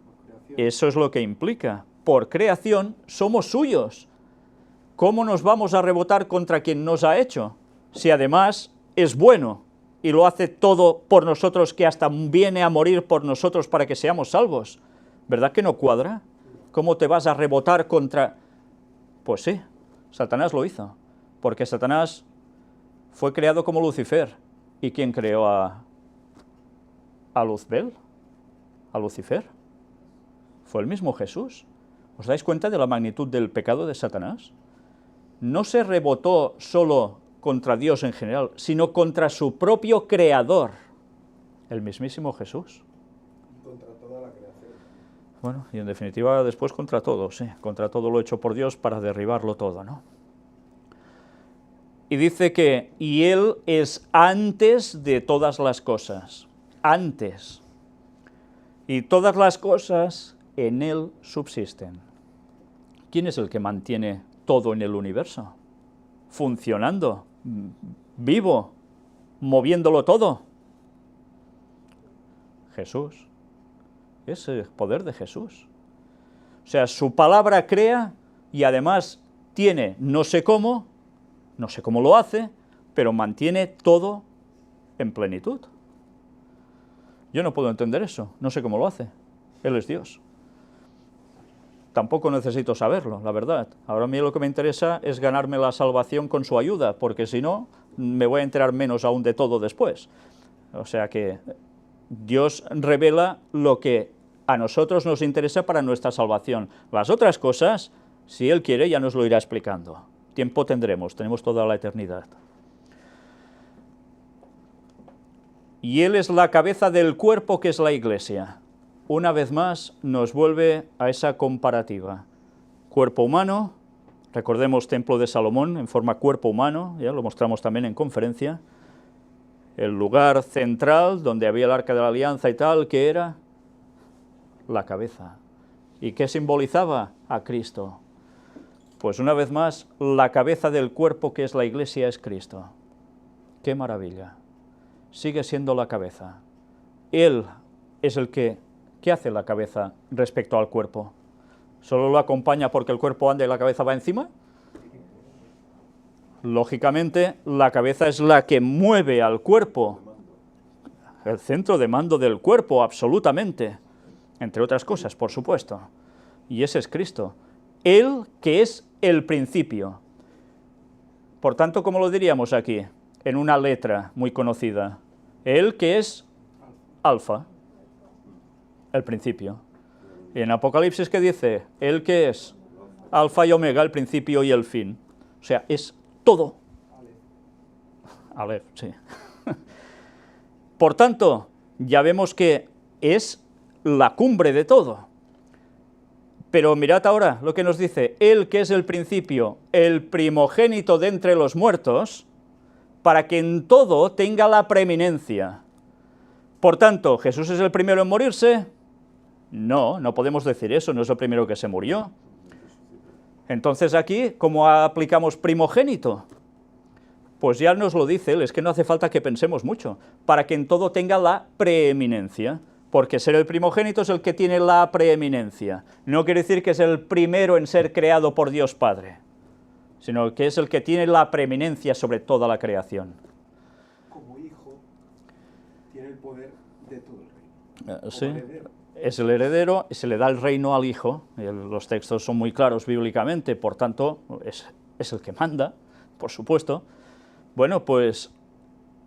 Speaker 4: por creación.
Speaker 1: Eso es lo que implica. Por creación somos suyos. ¿Cómo nos vamos a rebotar contra quien nos ha hecho? Si además es bueno y lo hace todo por nosotros, que hasta viene a morir por nosotros para que seamos salvos. ¿Verdad que no cuadra? ¿Cómo te vas a rebotar contra...? Pues sí, Satanás lo hizo, porque Satanás fue creado como Lucifer. ¿Y quién creó a Luzbel? ¿A Lucifer? Fue el mismo Jesús. ¿Os dais cuenta de la magnitud del pecado de Satanás? No se rebotó solo contra Dios en general, sino contra su propio creador, el mismísimo Jesús.
Speaker 4: Y contra toda la creación.
Speaker 1: Bueno, y en definitiva después contra todo, sí, contra todo lo hecho por Dios para derribarlo todo, ¿no? Y dice que, y Él es antes de todas las cosas, antes. Y todas las cosas en Él subsisten. ¿Quién es el que mantiene todo en el universo? Funcionando, vivo, moviéndolo todo. Jesús. Es el poder de Jesús. O sea, su palabra crea y además tiene, no sé cómo lo hace, pero mantiene todo en plenitud. Yo no puedo entender eso, no sé cómo lo hace. Él es Dios. Tampoco necesito saberlo, la verdad. Ahora a mí lo que me interesa es ganarme la salvación con su ayuda, porque si no, me voy a enterar menos aún de todo después. O sea que Dios revela lo que a nosotros nos interesa para nuestra salvación. Las otras cosas, si Él quiere, ya nos lo irá explicando. Tiempo tenemos toda la eternidad. Y Él es la cabeza del cuerpo que es la Iglesia. Una vez más nos vuelve a esa comparativa. Cuerpo humano, recordemos Templo de Salomón en forma cuerpo humano, ya lo mostramos también en conferencia. El lugar central donde había el Arca de la Alianza y tal, que era la cabeza. ¿Y qué simbolizaba? A Cristo. Pues una vez más, la cabeza del cuerpo que es la Iglesia es Cristo. ¡Qué maravilla! Sigue siendo la cabeza. Él es el que... ¿Qué hace la cabeza respecto al cuerpo? ¿Solo lo acompaña porque el cuerpo anda y la cabeza va encima? Lógicamente, la cabeza es la que mueve al cuerpo. El centro de mando del cuerpo, absolutamente. Entre otras cosas, por supuesto. Y ese es Cristo. Él que es el principio. Por tanto, ¿cómo lo diríamos aquí? En una letra muy conocida. Él que es Alfa. El principio. Y en Apocalipsis, ¿qué dice? Él que es Alfa y Omega, el principio y el fin. O sea, es todo. Aleph, sí. Por tanto, ya vemos que es la cumbre de todo. Pero mirad ahora lo que nos dice, Él que es el principio, el primogénito de entre los muertos, para que en todo tenga la preeminencia. Por tanto, ¿Jesús es el primero en morirse? No, no podemos decir eso, no es el primero que se murió. Entonces aquí, ¿cómo aplicamos primogénito? Pues ya nos lo dice Él, es que no hace falta que pensemos mucho, para que en todo tenga la preeminencia, porque ser el primogénito es el que tiene la preeminencia. No quiere decir que es el primero en ser creado por Dios Padre, sino que es el que tiene la preeminencia sobre toda la creación.
Speaker 4: Como hijo, tiene el poder de todo el reino.
Speaker 1: Sí.
Speaker 4: Como heredero.
Speaker 1: Es el heredero, se le da el reino al hijo, los textos son muy claros bíblicamente, por tanto, es el que manda, por supuesto. Bueno, pues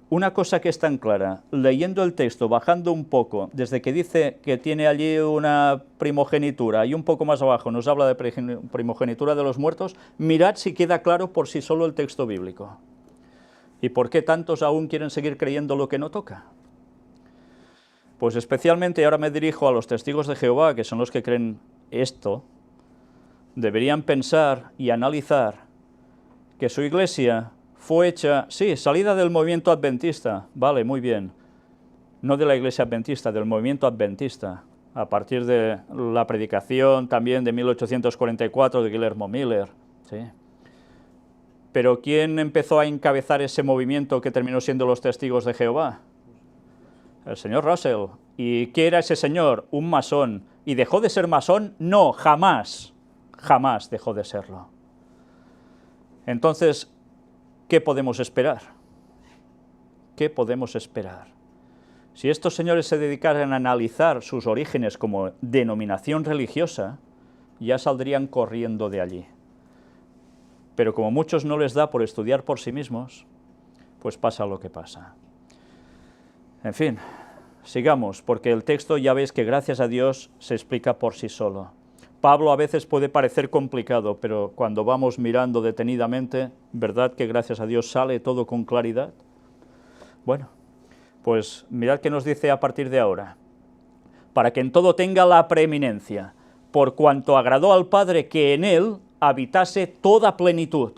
Speaker 1: una cosa que es tan clara, leyendo el texto, bajando un poco, desde que dice que tiene allí una primogenitura y un poco más abajo nos habla de primogenitura de los muertos, mirad si queda claro por sí solo el texto bíblico. ¿Y por qué tantos aún quieren seguir creyendo lo que no toca? Pues especialmente, y ahora me dirijo a los testigos de Jehová, que son los que creen esto, deberían pensar y analizar que su iglesia fue hecha, sí, salida del movimiento adventista, vale, muy bien, no de la iglesia adventista, del movimiento adventista, a partir de la predicación también de 1844 de Guillermo Miller, sí. Pero ¿quién empezó a encabezar ese movimiento que terminó siendo los testigos de Jehová? El señor Russell. ¿Y qué era ese señor? Un masón. ¿Y dejó de ser masón? No, jamás, jamás dejó de serlo. Entonces, ¿qué podemos esperar? ¿Qué podemos esperar? Si estos señores se dedicaran a analizar sus orígenes como denominación religiosa, ya saldrían corriendo de allí. Pero como muchos no les da por estudiar por sí mismos, pues pasa lo que pasa. En fin, sigamos, porque el texto ya veis que gracias a Dios se explica por sí solo. Pablo a veces puede parecer complicado, pero cuando vamos mirando detenidamente, ¿verdad que gracias a Dios sale todo con claridad? Bueno, pues mirad qué nos dice a partir de ahora. Para que en todo tenga la preeminencia, por cuanto agradó al Padre que en él habitase toda plenitud.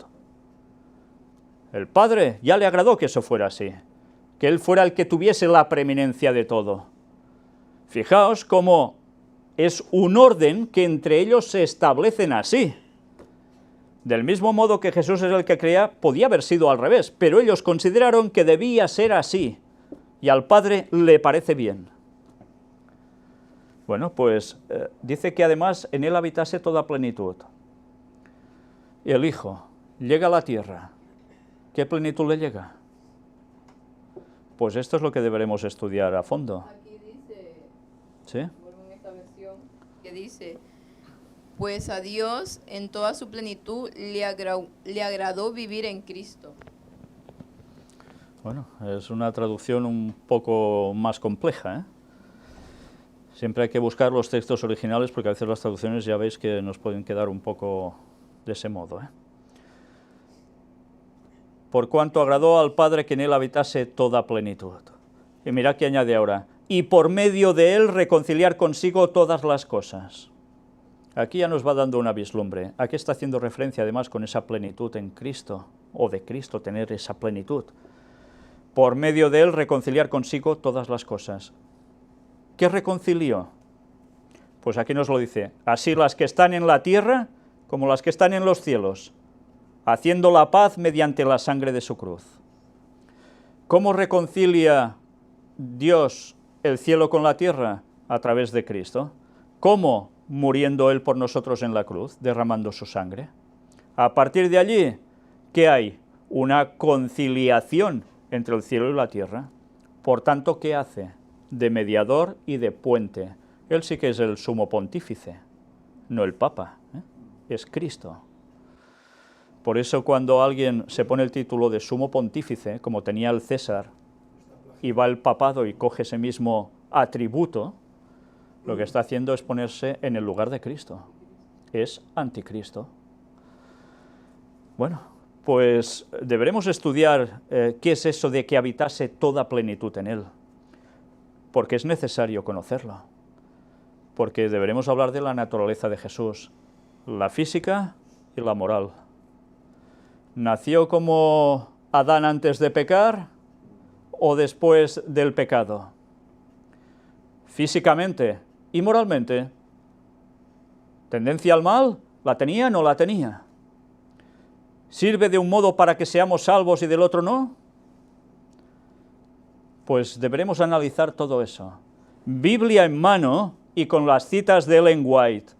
Speaker 1: El Padre ya le agradó que eso fuera así, que él fuera el que tuviese la preeminencia de todo. Fijaos cómo es un orden que entre ellos se establecen así. Del mismo modo que Jesús es el que crea, podía haber sido al revés, pero ellos consideraron que debía ser así, y al Padre le parece bien. Bueno, pues dice que además en él habitase toda plenitud. Y el Hijo llega a la tierra. ¿Qué plenitud le llega? Pues esto es lo que deberemos estudiar a fondo.
Speaker 2: Aquí dice,
Speaker 1: ¿Sí?
Speaker 2: vuelvo en esta versión, que dice, pues a Dios en toda su plenitud le agradó vivir en Cristo.
Speaker 1: Bueno, es una traducción un poco más compleja, ¿eh? Siempre hay que buscar los textos originales porque a veces las traducciones ya veis que nos pueden quedar un poco de ese modo, ¿eh? Por cuanto agradó al Padre que en él habitase toda plenitud. Y mirad que añade ahora, y por medio de él reconciliar consigo todas las cosas. Aquí ya nos va dando una vislumbre. Aquí está haciendo referencia además con esa plenitud en Cristo, o de Cristo tener esa plenitud. Por medio de él reconciliar consigo todas las cosas. ¿Qué reconcilió? Pues aquí nos lo dice, así las que están en la tierra como las que están en los cielos, haciendo la paz mediante la sangre de su cruz. ¿Cómo reconcilia Dios el cielo con la tierra? A través de Cristo. ¿Cómo? Muriendo Él por nosotros en la cruz, derramando su sangre. A partir de allí, ¿qué hay? Una conciliación entre el cielo y la tierra. Por tanto, ¿qué hace? De mediador y de puente. Él sí que es el sumo pontífice, no el Papa, ¿eh? Es Cristo. Por eso cuando alguien se pone el título de sumo pontífice, como tenía el César, y va el papado y coge ese mismo atributo, lo que está haciendo es ponerse en el lugar de Cristo. Es anticristo. Bueno, pues deberemos estudiar qué es eso de que habitase toda plenitud en él, porque es necesario conocerlo, porque deberemos hablar de la naturaleza de Jesús, la física y la moral. ¿Nació como Adán antes de pecar o después del pecado? Físicamente y moralmente. ¿Tendencia al mal? ¿La tenía o no la tenía? ¿Sirve de un modo para que seamos salvos y del otro no? Pues deberemos analizar todo eso. Biblia en mano y con las citas de Ellen White,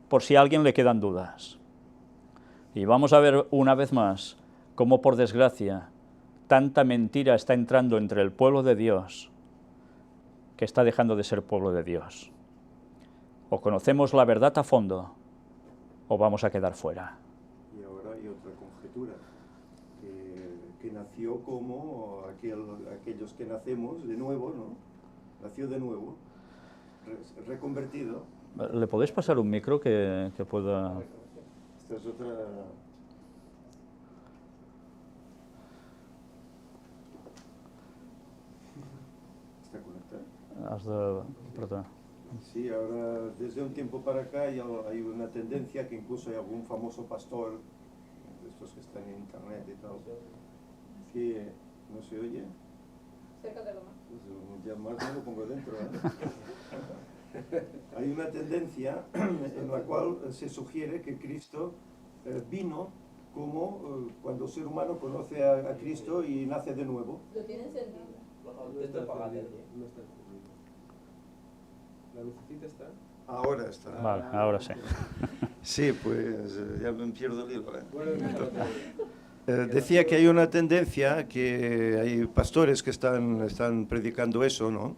Speaker 1: por si a alguien le quedan dudas. Y vamos a ver una vez más cómo, por desgracia, tanta mentira está entrando entre el pueblo de Dios que está dejando de ser pueblo de Dios. O conocemos la verdad a fondo o vamos a quedar fuera.
Speaker 3: Y ahora hay otra conjetura, que que nació como aquellos que nacemos de nuevo, ¿no? Nació de nuevo, reconvertido.
Speaker 1: ¿Le podéis pasar un micro que pueda...?
Speaker 3: Esta es otra... ¿Está conectada?
Speaker 1: Has de... Perdón.
Speaker 3: Sí, ahora desde un tiempo para acá hay una tendencia que incluso hay algún famoso pastor, de estos que están en internet y tal, que no se oye.
Speaker 2: Acércate más.
Speaker 3: Pues ya más me lo pongo dentro, ¿eh? Hay una tendencia en la cual se sugiere que Cristo vino como cuando el ser humano conoce a Cristo y nace de nuevo.
Speaker 2: Lo tiene encendido.
Speaker 4: No está encendido. ¿La lucecita está?
Speaker 3: Ahora está.
Speaker 1: Vale, ahora sí.
Speaker 3: Sí, pues ya me pierdo el hilo, ¿eh?
Speaker 4: Bueno,
Speaker 3: Decía que hay una tendencia, que hay pastores que están predicando eso, ¿no?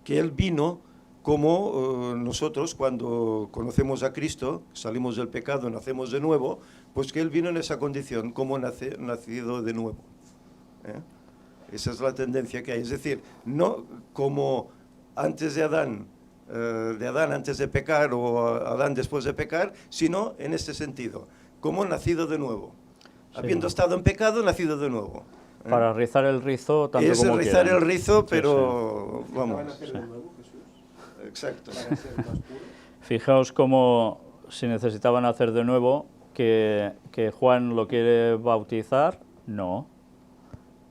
Speaker 3: Que Él vino como nosotros cuando conocemos a Cristo, salimos del pecado, nacemos de nuevo, pues que Él vino en esa condición, como nacido de nuevo. ¿Eh? Esa es la tendencia que hay. Es decir, no como antes de Adán antes de pecar o Adán después de pecar, sino en este sentido, como nacido de nuevo.
Speaker 1: Sí.
Speaker 3: Habiendo estado en pecado, nacido de nuevo.
Speaker 1: Para rizar el rizo tanto
Speaker 3: Es
Speaker 1: como
Speaker 3: rizar
Speaker 1: quieran.
Speaker 3: el rizo,
Speaker 1: Sí,
Speaker 3: pero
Speaker 4: ¿Van a
Speaker 3: vamos.
Speaker 4: hacer de nuevo, Jesús?
Speaker 3: Exacto.
Speaker 4: Para ser más puro.
Speaker 1: Fijaos cómo si necesitaban hacer de nuevo, que Juan lo quiere bautizar, no.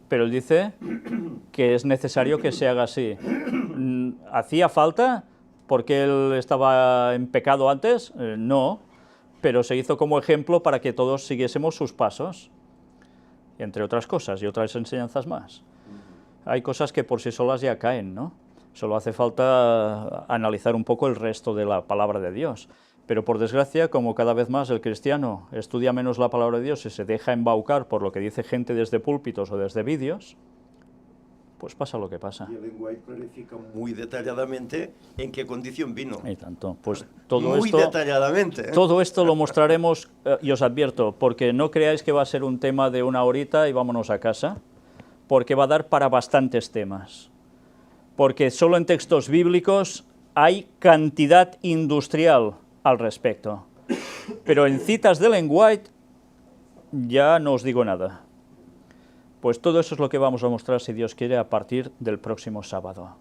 Speaker 1: Pero él dice que es necesario que se haga así. ¿Hacía falta porque él estaba en pecado antes? No, pero se hizo como ejemplo para que todos siguiésemos sus pasos, entre otras cosas y otras enseñanzas más. Hay cosas que por sí solas ya caen, ¿no? Solo hace falta analizar un poco el resto de la palabra de Dios. Pero por desgracia, como cada vez más el cristiano estudia menos la palabra de Dios y se deja embaucar por lo que dice gente desde púlpitos o desde vídeos, pues pasa lo que pasa.
Speaker 3: Y Ellen White clarifica muy detalladamente en qué condición vino.
Speaker 1: Y tanto, pues todo
Speaker 3: Muy
Speaker 1: esto...
Speaker 3: detalladamente.
Speaker 1: Todo esto lo mostraremos, y os advierto, porque no creáis que va a ser un tema de una horita y vámonos a casa, porque va a dar para bastantes temas. Porque solo en textos bíblicos hay cantidad industrial al respecto. Pero en citas de Ellen White ya no os digo nada. Pues todo eso es lo que vamos a mostrar, si Dios quiere, a partir del próximo sábado.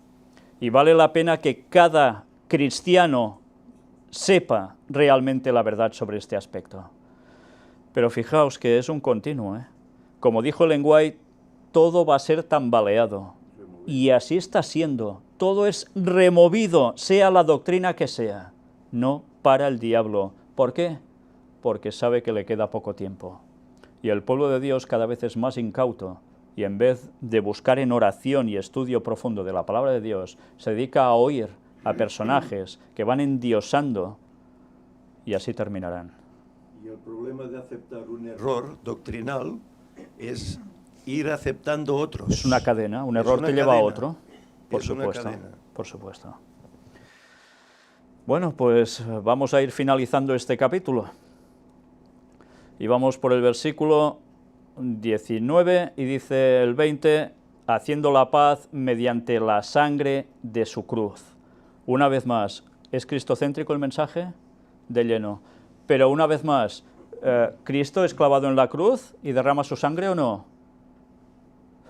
Speaker 1: Y vale la pena que cada cristiano sepa realmente la verdad sobre este aspecto. Pero fijaos que es un continuo, ¿eh? Como dijo Ellen White, todo va a ser tambaleado. Y así está siendo. Todo es removido, sea la doctrina que sea. No para el diablo. ¿Por qué? Porque sabe que le queda poco tiempo. Y el pueblo de Dios cada vez es más incauto. Y en vez de buscar en oración y estudio profundo de la palabra de Dios, se dedica a oír a personajes que van endiosando, y así terminarán.
Speaker 3: Y el problema de aceptar un error doctrinal es ir aceptando otros.
Speaker 1: Es una cadena, un
Speaker 3: Es
Speaker 1: error
Speaker 3: una
Speaker 1: te lleva a
Speaker 3: cadena.
Speaker 1: otro, por
Speaker 3: Es una
Speaker 1: supuesto,
Speaker 3: cadena.
Speaker 1: por supuesto. Bueno, pues vamos a ir finalizando este capítulo. Y vamos por el versículo 19, y dice el 20, haciendo la paz mediante la sangre de su cruz. Una vez más, ¿es cristocéntrico el mensaje? De lleno. Pero una vez más, ¿Cristo es clavado en la cruz y derrama su sangre o no?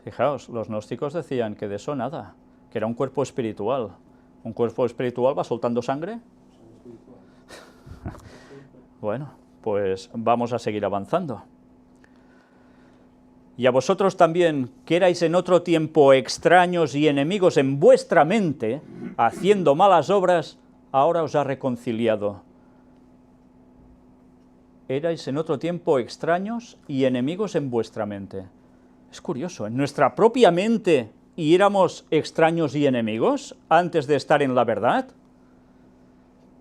Speaker 1: Fijaos, los gnósticos decían que de eso nada, que era un cuerpo espiritual. ¿Un cuerpo espiritual va soltando sangre? Bueno, pues vamos a seguir avanzando. Y a vosotros también, que erais en otro tiempo extraños y enemigos en vuestra mente, haciendo malas obras, ahora os ha reconciliado. Erais en otro tiempo extraños y enemigos en vuestra mente. Es curioso, en nuestra propia mente, ¿y éramos extraños y enemigos antes de estar en la verdad?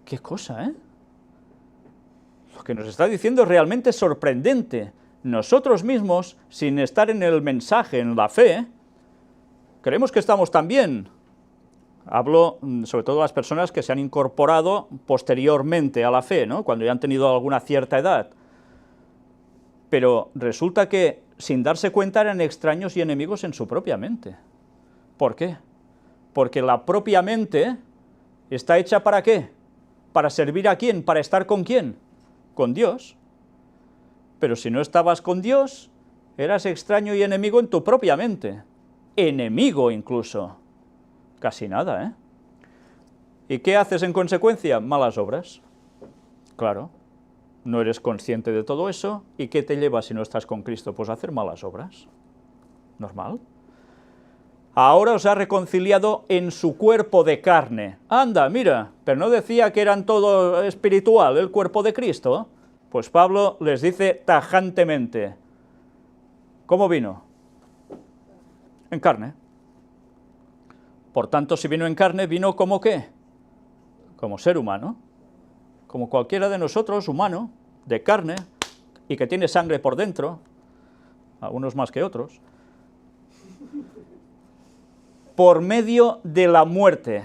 Speaker 1: Qué cosa, ¿eh? Lo que nos está diciendo es realmente sorprendente. Nosotros mismos, sin estar en el mensaje, en la fe, creemos que estamos tan bien. Hablo sobre todo de las personas que se han incorporado posteriormente a la fe, ¿no? Cuando ya han tenido alguna cierta edad. Pero resulta que sin darse cuenta eran extraños y enemigos en su propia mente. ¿Por qué? Porque la propia mente está hecha ¿para qué? ¿Para servir a quién? ¿Para estar con quién? Con Dios. Pero si no estabas con Dios, eras extraño y enemigo en tu propia mente. Enemigo incluso. Casi nada, ¿eh? ¿Y qué haces en consecuencia? Malas obras. Claro. No eres consciente de todo eso, ¿y qué te lleva si no estás con Cristo? Pues a hacer malas obras. Normal. Ahora os ha reconciliado en su cuerpo de carne. Anda, mira, pero no decía que eran todo espiritual, el cuerpo de Cristo. Pues Pablo les dice tajantemente, ¿cómo vino? En carne. Por tanto, si vino en carne, ¿vino como qué? Como ser humano. Como cualquiera de nosotros, humano, de carne, y que tiene sangre por dentro, algunos más que otros, por medio de la muerte.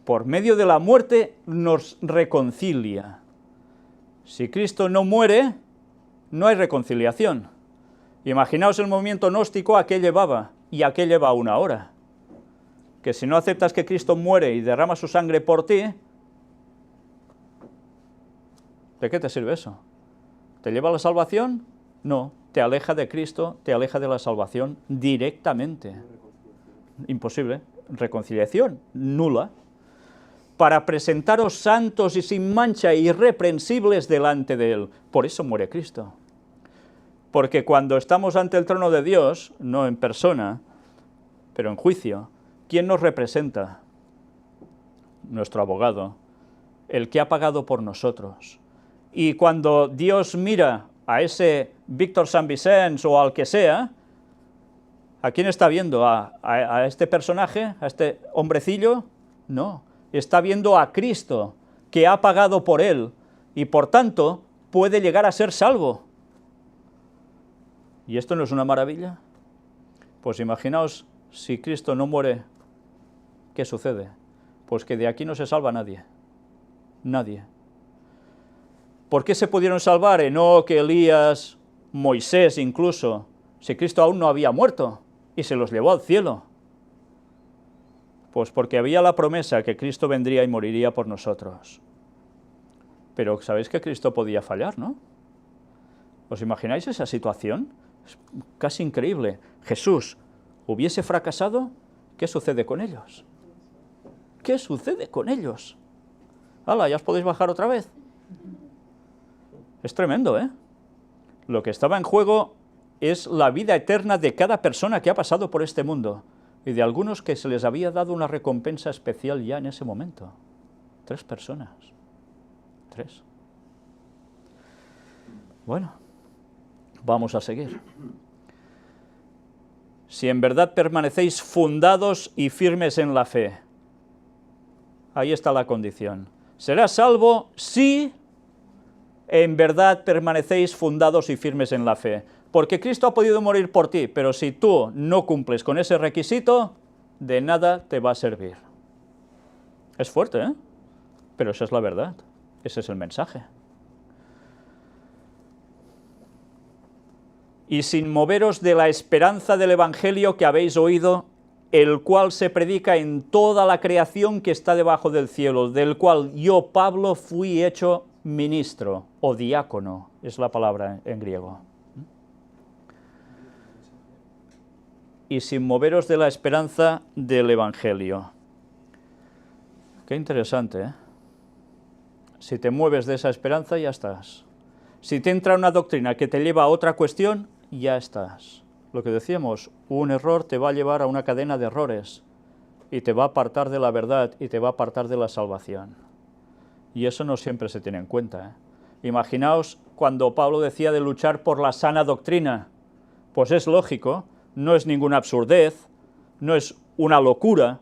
Speaker 1: Por medio de la muerte nos reconcilia. Si Cristo no muere, no hay reconciliación. Imaginaos el movimiento gnóstico a qué llevaba, y a qué lleva aún ahora. Que si no aceptas que Cristo muere y derrama su sangre por ti, ¿de qué te sirve eso? ¿Te lleva a la salvación? No, te aleja de Cristo, te aleja de la salvación directamente. Imposible. Reconciliación nula. Para presentaros santos y sin mancha, irreprensibles delante de Él. Por eso muere Cristo. Porque cuando estamos ante el trono de Dios, no en persona, pero en juicio, ¿quién nos representa? Nuestro abogado, el que ha pagado por nosotros. Y cuando Dios mira a ese Víctor San Vicens o al que sea, ¿a quién está viendo? ¿A este personaje? ¿A este hombrecillo? No, está viendo a Cristo, que ha pagado por él, y por tanto puede llegar a ser salvo. ¿Y esto no es una maravilla? Pues imaginaos, si Cristo no muere, ¿qué sucede? Pues que de aquí no se salva nadie. Nadie. ¿Por qué se pudieron salvar Enoc, Elías, Moisés incluso, si Cristo aún no había muerto y se los llevó al cielo? Pues porque había la promesa que Cristo vendría y moriría por nosotros. Pero sabéis que Cristo podía fallar, ¿no? ¿Os imagináis esa situación? Es casi increíble. Jesús hubiese fracasado, ¿qué sucede con ellos? ¿Qué sucede con ellos? ¡Hala, ya os podéis bajar otra vez! Es tremendo, ¿eh? Lo que estaba en juego es la vida eterna de cada persona que ha pasado por este mundo, y de algunos que se les había dado una recompensa especial ya en ese momento. 3 personas. 3. Bueno, vamos a seguir. Si en verdad permanecéis fundados y firmes en la fe, ahí está la condición. Serás salvo si en verdad permanecéis fundados y firmes en la fe. Porque Cristo ha podido morir por ti, pero si tú no cumples con ese requisito, de nada te va a servir. Es fuerte, ¿eh? Pero esa es la verdad. Ese es el mensaje. Y sin moveros de la esperanza del Evangelio que habéis oído, el cual se predica en toda la creación que está debajo del cielo, del cual yo, Pablo, fui hecho ministro o diácono, es la palabra en griego. Y sin moveros de la esperanza del Evangelio. Qué interesante, ¿eh? Si te mueves de esa esperanza, ya estás. Si te entra una doctrina que te lleva a otra cuestión, ya estás. Lo que decíamos, un error te va a llevar a una cadena de errores y te va a apartar de la verdad y te va a apartar de la salvación. Y eso no siempre se tiene en cuenta, ¿eh? Imaginaos cuando Pablo decía de luchar por la sana doctrina. Pues es lógico, no es ninguna absurdez, no es una locura.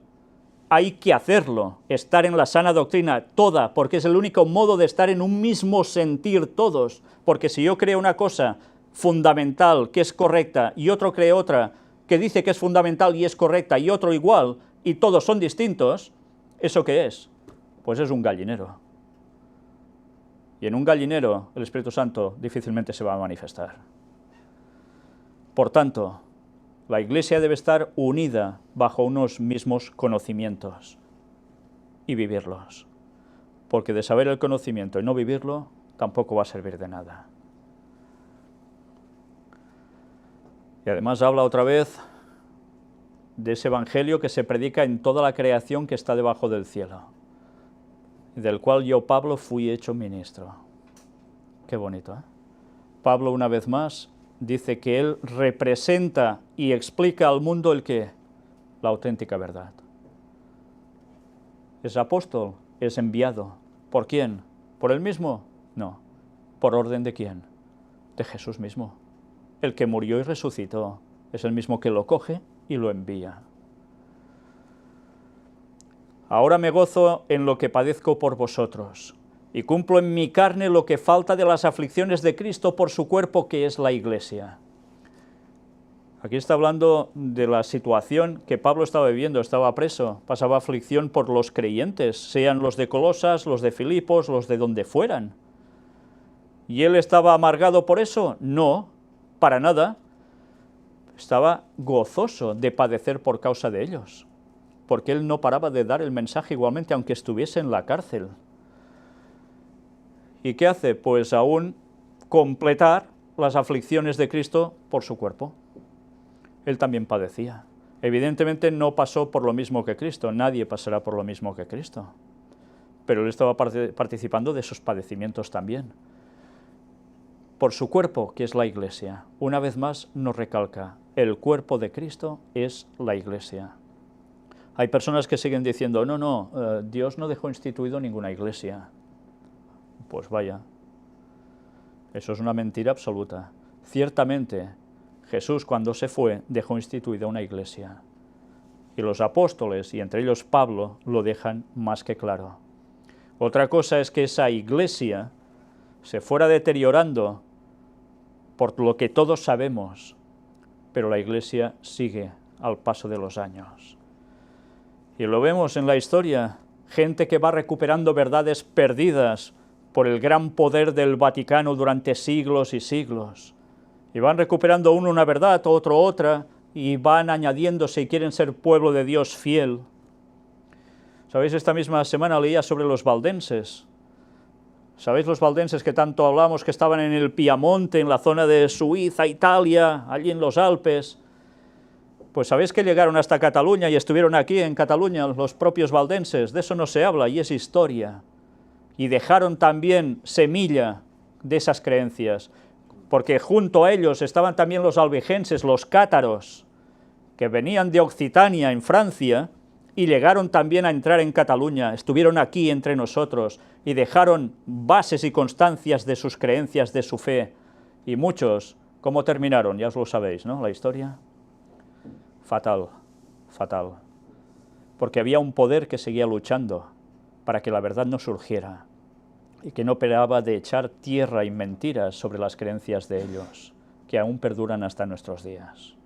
Speaker 1: Hay que hacerlo, estar en la sana doctrina toda, porque es el único modo de estar en un mismo sentir todos. Porque si yo creo una cosa fundamental que es correcta y otro cree otra que dice que es fundamental y es correcta y otro igual y todos son distintos, ¿eso qué es? Pues es un gallinero. Y en un gallinero el Espíritu Santo difícilmente se va a manifestar. Por tanto, la Iglesia debe estar unida bajo unos mismos conocimientos y vivirlos, porque de saber el conocimiento y no vivirlo, tampoco va a servir de nada. Y además habla otra vez de ese evangelio que se predica en toda la creación que está debajo del cielo, del cual yo, Pablo, fui hecho ministro. Qué bonito, ¿eh? Pablo, una vez más, dice que él representa y explica al mundo el qué, la auténtica verdad. Es apóstol, es enviado. ¿Por quién? ¿Por él mismo? No. ¿Por orden de quién? De Jesús mismo. El que murió y resucitó es el mismo que lo coge y lo envía. Ahora me gozo en lo que padezco por vosotros, y cumplo en mi carne lo que falta de las aflicciones de Cristo por su cuerpo, que es la Iglesia. Aquí está hablando de la situación que Pablo estaba viviendo, estaba preso, pasaba aflicción por los creyentes, sean los de Colosas, los de Filipos, los de donde fueran. ¿Y él estaba amargado por eso? No, para nada. Estaba gozoso de padecer por causa de ellos, porque él no paraba de dar el mensaje igualmente, aunque estuviese en la cárcel. ¿Y qué hace? Pues aún completar las aflicciones de Cristo por su cuerpo. Él también padecía. Evidentemente no pasó por lo mismo que Cristo, nadie pasará por lo mismo que Cristo, pero él estaba participando de esos padecimientos también. Por su cuerpo, que es la Iglesia. Una vez más nos recalca, el cuerpo de Cristo es la Iglesia. Hay personas que siguen diciendo, no, Dios no dejó instituido ninguna iglesia. Pues vaya, eso es una mentira absoluta. Ciertamente, Jesús cuando se fue dejó instituida una iglesia. Y los apóstoles, y entre ellos Pablo, lo dejan más que claro. Otra cosa es que esa iglesia se fuera deteriorando por lo que todos sabemos, pero la iglesia sigue al paso de los años. Y lo vemos en la historia, gente que va recuperando verdades perdidas por el gran poder del Vaticano durante siglos y siglos. Y van recuperando uno una verdad, otro otra, y van añadiéndose y quieren ser pueblo de Dios fiel. ¿Sabéis? Esta misma semana leía sobre los valdenses. ¿Sabéis los valdenses que tanto hablamos, que estaban en el Piamonte, en la zona de Suiza, Italia, allí en los Alpes? Pues sabéis que llegaron hasta Cataluña y estuvieron aquí en Cataluña los propios valdenses. De eso no se habla y es historia. Y dejaron también semilla de esas creencias, porque junto a ellos estaban también los albigenses, los cátaros, que venían de Occitania, en Francia, y llegaron también a entrar en Cataluña, estuvieron aquí entre nosotros, y dejaron bases y constancias de sus creencias, de su fe. Y muchos, ¿cómo terminaron? Ya os lo sabéis, ¿no? La historia. Fatal, fatal. Porque había un poder que seguía luchando para que la verdad no surgiera, y que no paraba de echar tierra y mentiras sobre las creencias de ellos, que aún perduran hasta nuestros días.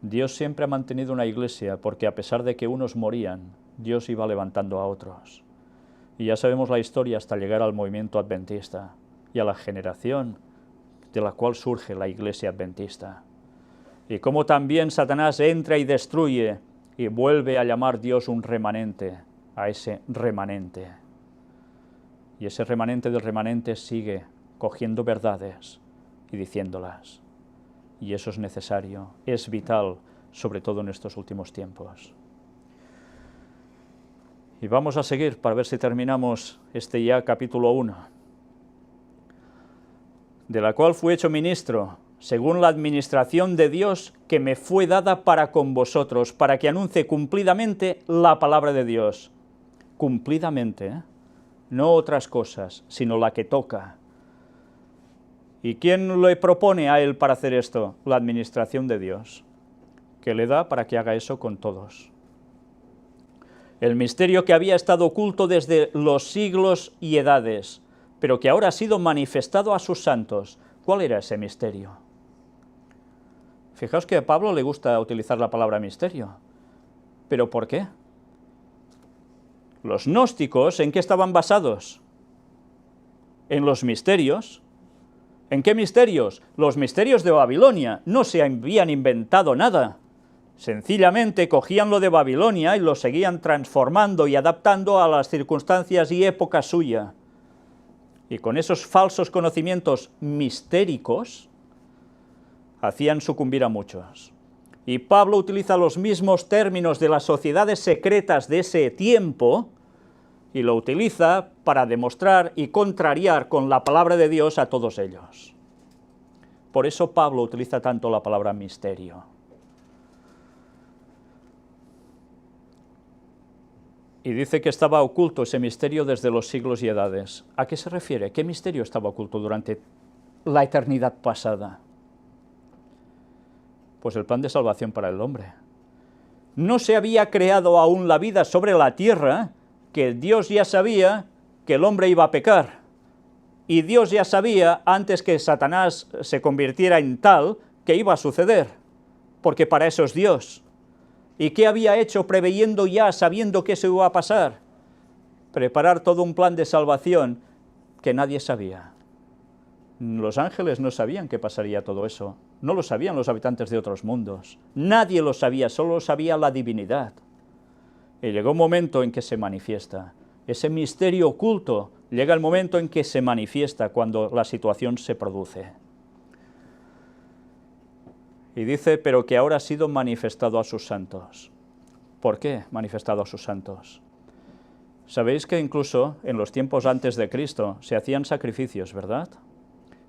Speaker 1: Dios siempre ha mantenido una iglesia, porque a pesar de que unos morían, Dios iba levantando a otros. Y ya sabemos la historia hasta llegar al movimiento adventista, y a la generación de la cual surge la iglesia adventista. Y cómo también Satanás entra y destruye, y vuelve a llamar Dios un remanente, a ese remanente. Y ese remanente del remanente sigue cogiendo verdades y diciéndolas. Y eso es necesario, es vital, sobre todo en estos últimos tiempos. Y vamos a seguir para ver si terminamos este ya capítulo 1. De la cual fui hecho ministro, según la administración de Dios que me fue dada para con vosotros, para que anuncie cumplidamente la palabra de Dios. Cumplidamente, ¿eh? No otras cosas, sino la que toca. ¿Y quién le propone a él para hacer esto? La administración de Dios, que le da para que haga eso con todos. El misterio que había estado oculto desde los siglos y edades, pero que ahora ha sido manifestado a sus santos. ¿Cuál era ese misterio? Fijaos que a Pablo le gusta utilizar la palabra misterio. ¿Pero por qué? Los gnósticos, ¿en qué estaban basados? En los misterios. ¿En qué misterios? Los misterios de Babilonia. No se habían inventado nada. Sencillamente cogían lo de Babilonia y lo seguían transformando y adaptando a las circunstancias y época suya. Y con esos falsos conocimientos mistéricos hacían sucumbir a muchos. Y Pablo utiliza los mismos términos de las sociedades secretas de ese tiempo y lo utiliza para demostrar y contrariar con la palabra de Dios a todos ellos. Por eso Pablo utiliza tanto la palabra misterio. Y dice que estaba oculto ese misterio desde los siglos y edades. ¿A qué se refiere? ¿Qué misterio estaba oculto durante la eternidad pasada? Pues el plan de salvación para el hombre. No se había creado aún la vida sobre la tierra, que Dios ya sabía que el hombre iba a pecar. Y Dios ya sabía, antes que Satanás se convirtiera en tal, que iba a suceder, porque para eso es Dios. ¿Y qué había hecho preveyendo ya, sabiendo que eso iba a pasar? Preparar todo un plan de salvación que nadie sabía. Los ángeles no sabían que pasaría todo eso, no lo sabían los habitantes de otros mundos, nadie lo sabía, solo lo sabía la divinidad. Y llegó un momento en que se manifiesta, ese misterio oculto, llega el momento en que se manifiesta cuando la situación se produce. Y dice, pero que ahora ha sido manifestado a sus santos. ¿Por qué manifestado a sus santos? Sabéis que incluso en los tiempos antes de Cristo se hacían sacrificios, ¿verdad?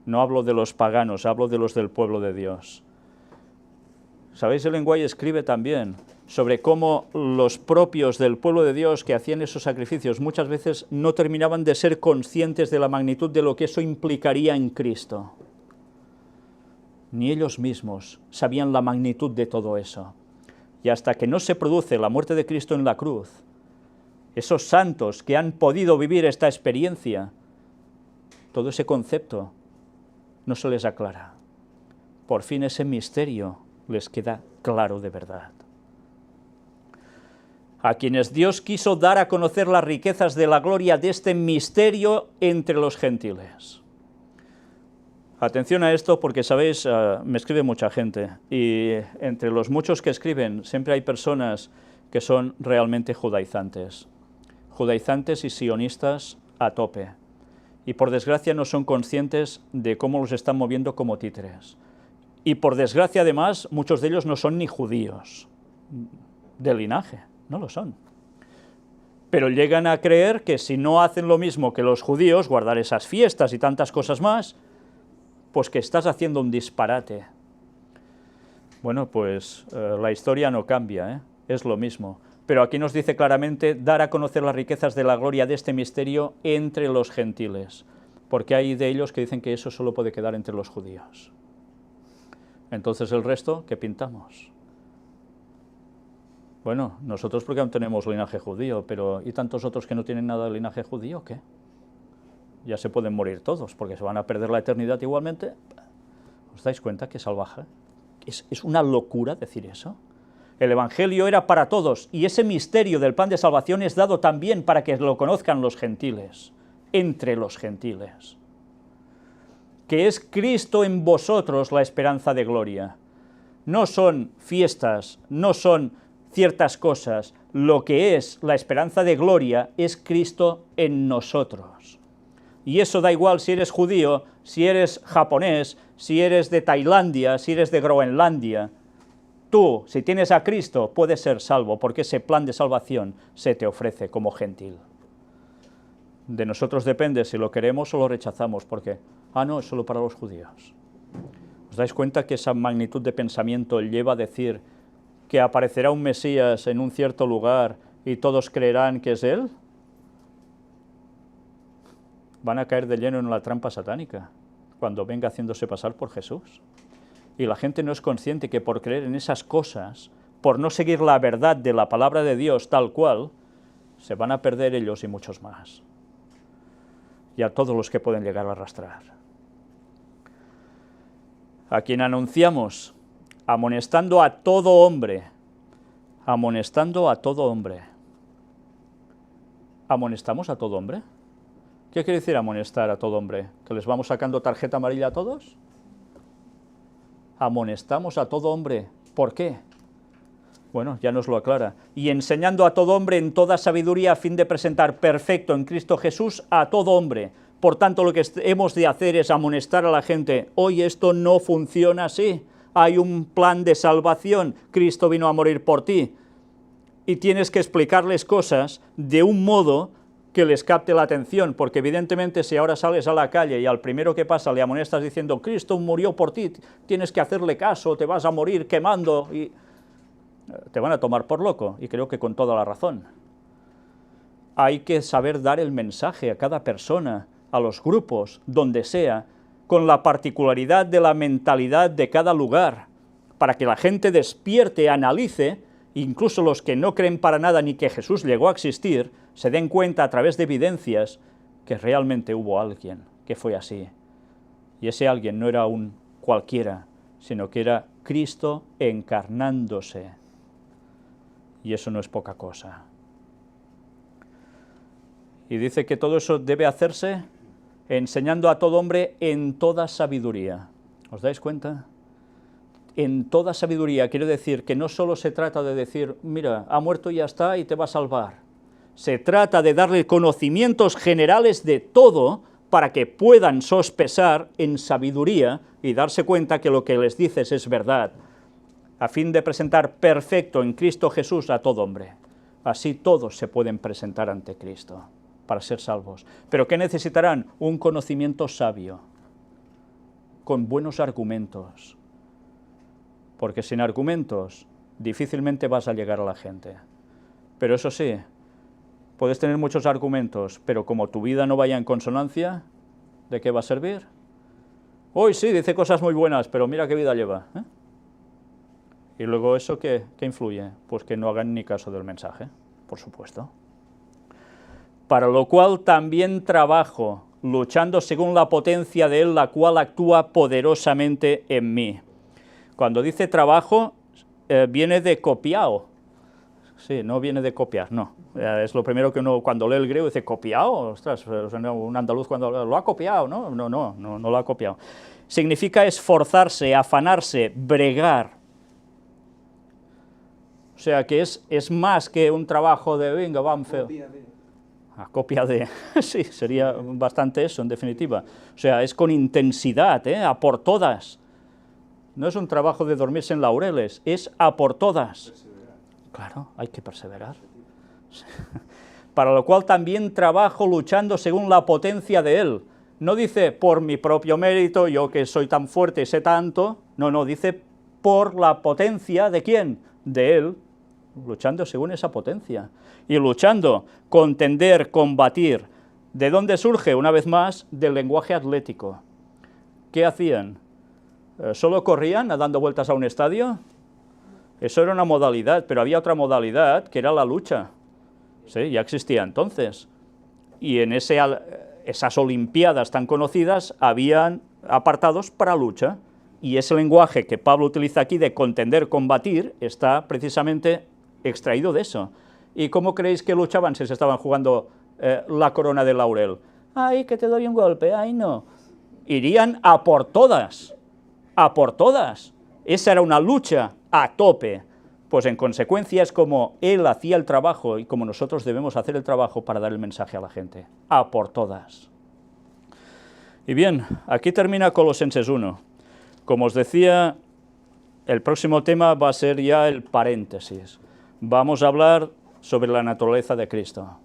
Speaker 1: No hablo de los paganos, hablo de los del pueblo de Dios. ¿Sabéis? Ellen White escribe también sobre cómo los propios del pueblo de Dios que hacían esos sacrificios muchas veces no terminaban de ser conscientes de la magnitud de lo que eso implicaría en Cristo. Ni ellos mismos sabían la magnitud de todo eso. Y hasta que no se produce la muerte de Cristo en la cruz, esos santos que han podido vivir esta experiencia, todo ese concepto no se les aclara. Por fin ese misterio les queda claro de verdad. A quienes Dios quiso dar a conocer las riquezas de la gloria de este misterio entre los gentiles. Atención a esto porque, sabéis, me escribe mucha gente y entre los muchos que escriben siempre hay personas que son realmente judaizantes y sionistas a tope. Y por desgracia no son conscientes de cómo los están moviendo como títeres. Y por desgracia además muchos de ellos no son ni judíos de linaje, no lo son. Pero llegan a creer que si no hacen lo mismo que los judíos, guardar esas fiestas y tantas cosas más, pues que estás haciendo un disparate. Bueno, pues la historia no cambia, es lo mismo. Pero aquí nos dice claramente dar a conocer las riquezas de la gloria de este misterio entre los gentiles, porque hay de ellos que dicen que eso solo puede quedar entre los judíos. Entonces el resto, ¿qué pintamos? Bueno, nosotros porque aún tenemos linaje judío, pero ¿y tantos otros que no tienen nada de linaje judío, qué? Ya se pueden morir todos, porque se van a perder la eternidad igualmente. ¿Os dais cuenta qué salvaje? Es una locura decir eso. El Evangelio era para todos, y ese misterio del plan de salvación es dado también para que lo conozcan los gentiles, entre los gentiles. Que es Cristo en vosotros la esperanza de gloria. No son fiestas, no son ciertas cosas, lo que es la esperanza de gloria es Cristo en nosotros. Y eso da igual si eres judío, si eres japonés, si eres de Tailandia, si eres de Groenlandia. Tú, si tienes a Cristo, puedes ser salvo, porque ese plan de salvación se te ofrece como gentil. De nosotros depende si lo queremos o lo rechazamos, porque, no, es solo para los judíos. ¿Os dais cuenta que esa magnitud de pensamiento lleva a decir que aparecerá un Mesías en un cierto lugar y todos creerán que es Él? Van a caer de lleno en la trampa satánica cuando venga haciéndose pasar por Jesús. Y la gente no es consciente que por creer en esas cosas, por no seguir la verdad de la palabra de Dios tal cual, se van a perder ellos y muchos más. Y a todos los que pueden llegar a arrastrar. A quien anunciamos, amonestando a todo hombre, amonestando a todo hombre. ¿Amonestamos a todo hombre? ¿Qué quiere decir amonestar a todo hombre? ¿Que les vamos sacando tarjeta amarilla a todos? Amonestamos a todo hombre. ¿Por qué? Bueno, ya nos lo aclara. Y enseñando a todo hombre en toda sabiduría a fin de presentar perfecto en Cristo Jesús a todo hombre. Por tanto, lo que hemos de hacer es amonestar a la gente. Oye, esto no funciona así. Hay un plan de salvación. Cristo vino a morir por ti. Y tienes que explicarles cosas de un modo que les capte la atención, porque evidentemente si ahora sales a la calle y al primero que pasa le amonestas diciendo Cristo murió por ti, tienes que hacerle caso, te vas a morir quemando, y te van a tomar por loco, y creo que con toda la razón. Hay que saber dar el mensaje a cada persona, a los grupos, donde sea, con la particularidad de la mentalidad de cada lugar, para que la gente despierte, analice, incluso los que no creen para nada ni que Jesús llegó a existir, se den cuenta a través de evidencias que realmente hubo alguien que fue así. Y ese alguien no era un cualquiera, sino que era Cristo encarnándose. Y eso no es poca cosa. Y dice que todo eso debe hacerse enseñando a todo hombre en toda sabiduría. ¿Os dais cuenta? En toda sabiduría, quiere decir que no solo se trata de decir, mira, ha muerto y ya está y te va a salvar. Se trata de darle conocimientos generales de todo para que puedan sospesar en sabiduría y darse cuenta que lo que les dices es verdad, a fin de presentar perfecto en Cristo Jesús a todo hombre. Así todos se pueden presentar ante Cristo para ser salvos. ¿Pero qué necesitarán? Un conocimiento sabio, con buenos argumentos. Porque sin argumentos difícilmente vas a llegar a la gente. Pero eso sí, puedes tener muchos argumentos, pero como tu vida no vaya en consonancia, ¿de qué va a servir? Hoy sí, dice cosas muy buenas, pero mira qué vida lleva, ¿eh? Y luego eso, ¿qué influye? Pues que no hagan ni caso del mensaje, por supuesto. Para lo cual también trabajo, luchando según la potencia de Él, la cual actúa poderosamente en mí. Cuando dice trabajo, viene de copiao. Sí, no viene de copiar, no. Es lo primero que uno, cuando lee el griego, dice copiao. Ostras, un andaluz cuando lo ha copiado, ¿no? No lo ha copiado. Significa esforzarse, afanarse, bregar. O sea, que es más que un trabajo de, venga, vamos, feo. Copia de, sí, sería bastante eso, en definitiva. O sea, es con intensidad, a por todas. No es un trabajo de dormirse en laureles, es a por todas. Perseverar. Claro, hay que perseverar. Para lo cual también trabajo luchando según la potencia de Él. No dice por mi propio mérito, yo que soy tan fuerte, sé tanto. No, dice por la potencia ¿de quién? De Él, luchando según esa potencia. Y luchando, contender, combatir. ¿De dónde surge? Una vez más, del lenguaje atlético. ¿Qué hacían? ¿Solo corrían dando vueltas a un estadio? Eso era una modalidad, pero había otra modalidad que era la lucha. Sí, ya existía entonces. Y en esas olimpiadas tan conocidas habían apartados para lucha. Y ese lenguaje que Pablo utiliza aquí de contender, combatir, está precisamente extraído de eso. ¿Y cómo creéis que luchaban si se estaban jugando la corona de laurel? ¡Ay, que te doy un golpe! ¡Ay, no! Irían a por todas. A por todas. Esa era una lucha a tope. Pues en consecuencia es como Él hacía el trabajo y como nosotros debemos hacer el trabajo para dar el mensaje a la gente. A por todas. Y bien, aquí termina Colosenses 1. Como os decía, el próximo tema va a ser ya el paréntesis. Vamos a hablar sobre la naturaleza de Cristo.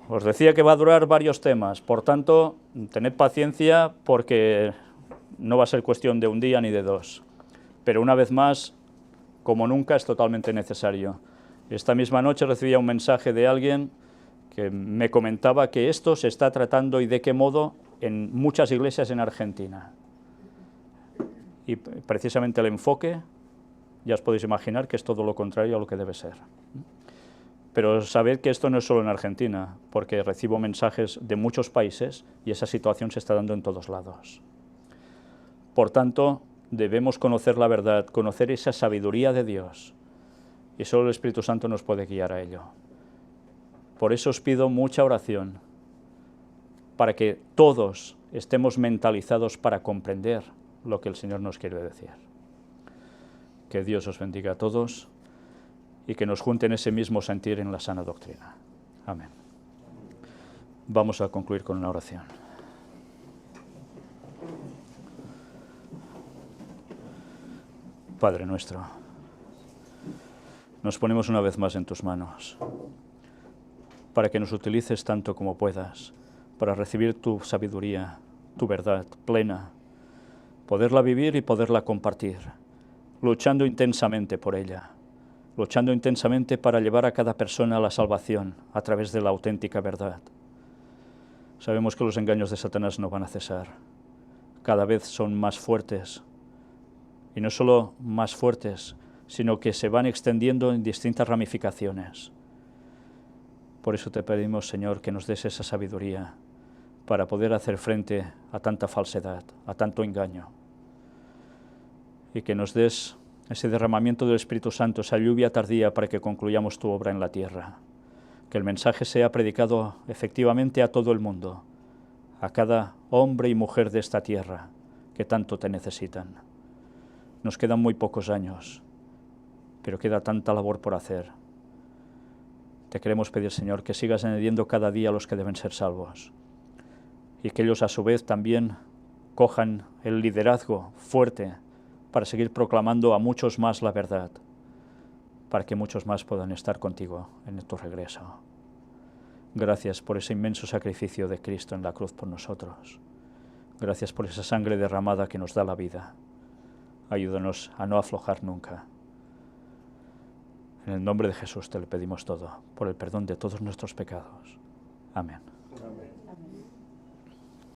Speaker 1: Os decía que va a durar varios temas, por tanto, tened paciencia porque no va a ser cuestión de un día ni de dos. Pero una vez más, como nunca, es totalmente necesario. Esta misma noche recibía un mensaje de alguien que me comentaba que esto se está tratando y de qué modo en muchas iglesias en Argentina. Y precisamente el enfoque, ya os podéis imaginar que es todo lo contrario a lo que debe ser. Pero sabed que esto no es solo en Argentina, porque recibo mensajes de muchos países y esa situación se está dando en todos lados. Por tanto, debemos conocer la verdad, conocer esa sabiduría de Dios, y solo el Espíritu Santo nos puede guiar a ello. Por eso os pido mucha oración, para que todos estemos mentalizados para comprender lo que el Señor nos quiere decir. Que Dios os bendiga a todos y que nos junte en ese mismo sentir en la sana doctrina. Amén. Vamos a concluir con una oración. Padre nuestro, nos ponemos una vez más en tus manos, para que nos utilices tanto como puedas, para recibir tu sabiduría, tu verdad plena, poderla vivir y poderla compartir, luchando intensamente por ella, luchando intensamente para llevar a cada persona a la salvación a través de la auténtica verdad. Sabemos que los engaños de Satanás no van a cesar, cada vez son más fuertes, y no solo más fuertes, sino que se van extendiendo en distintas ramificaciones. Por eso te pedimos, Señor, que nos des esa sabiduría para poder hacer frente a tanta falsedad, a tanto engaño, y que nos des ese derramamiento del Espíritu Santo, esa lluvia tardía para que concluyamos tu obra en la tierra, que el mensaje sea predicado efectivamente a todo el mundo, a cada hombre y mujer de esta tierra que tanto te necesitan. Nos quedan muy pocos años, pero queda tanta labor por hacer. Te queremos pedir, Señor, que sigas añadiendo cada día a los que deben ser salvos y que ellos a su vez también cojan el liderazgo fuerte para seguir proclamando a muchos más la verdad, para que muchos más puedan estar contigo en tu regreso. Gracias por ese inmenso sacrificio de Cristo en la cruz por nosotros. Gracias por esa sangre derramada que nos da la vida. Ayúdanos a no aflojar nunca. En el nombre de Jesús te lo pedimos todo, por el perdón de todos nuestros pecados. Amén.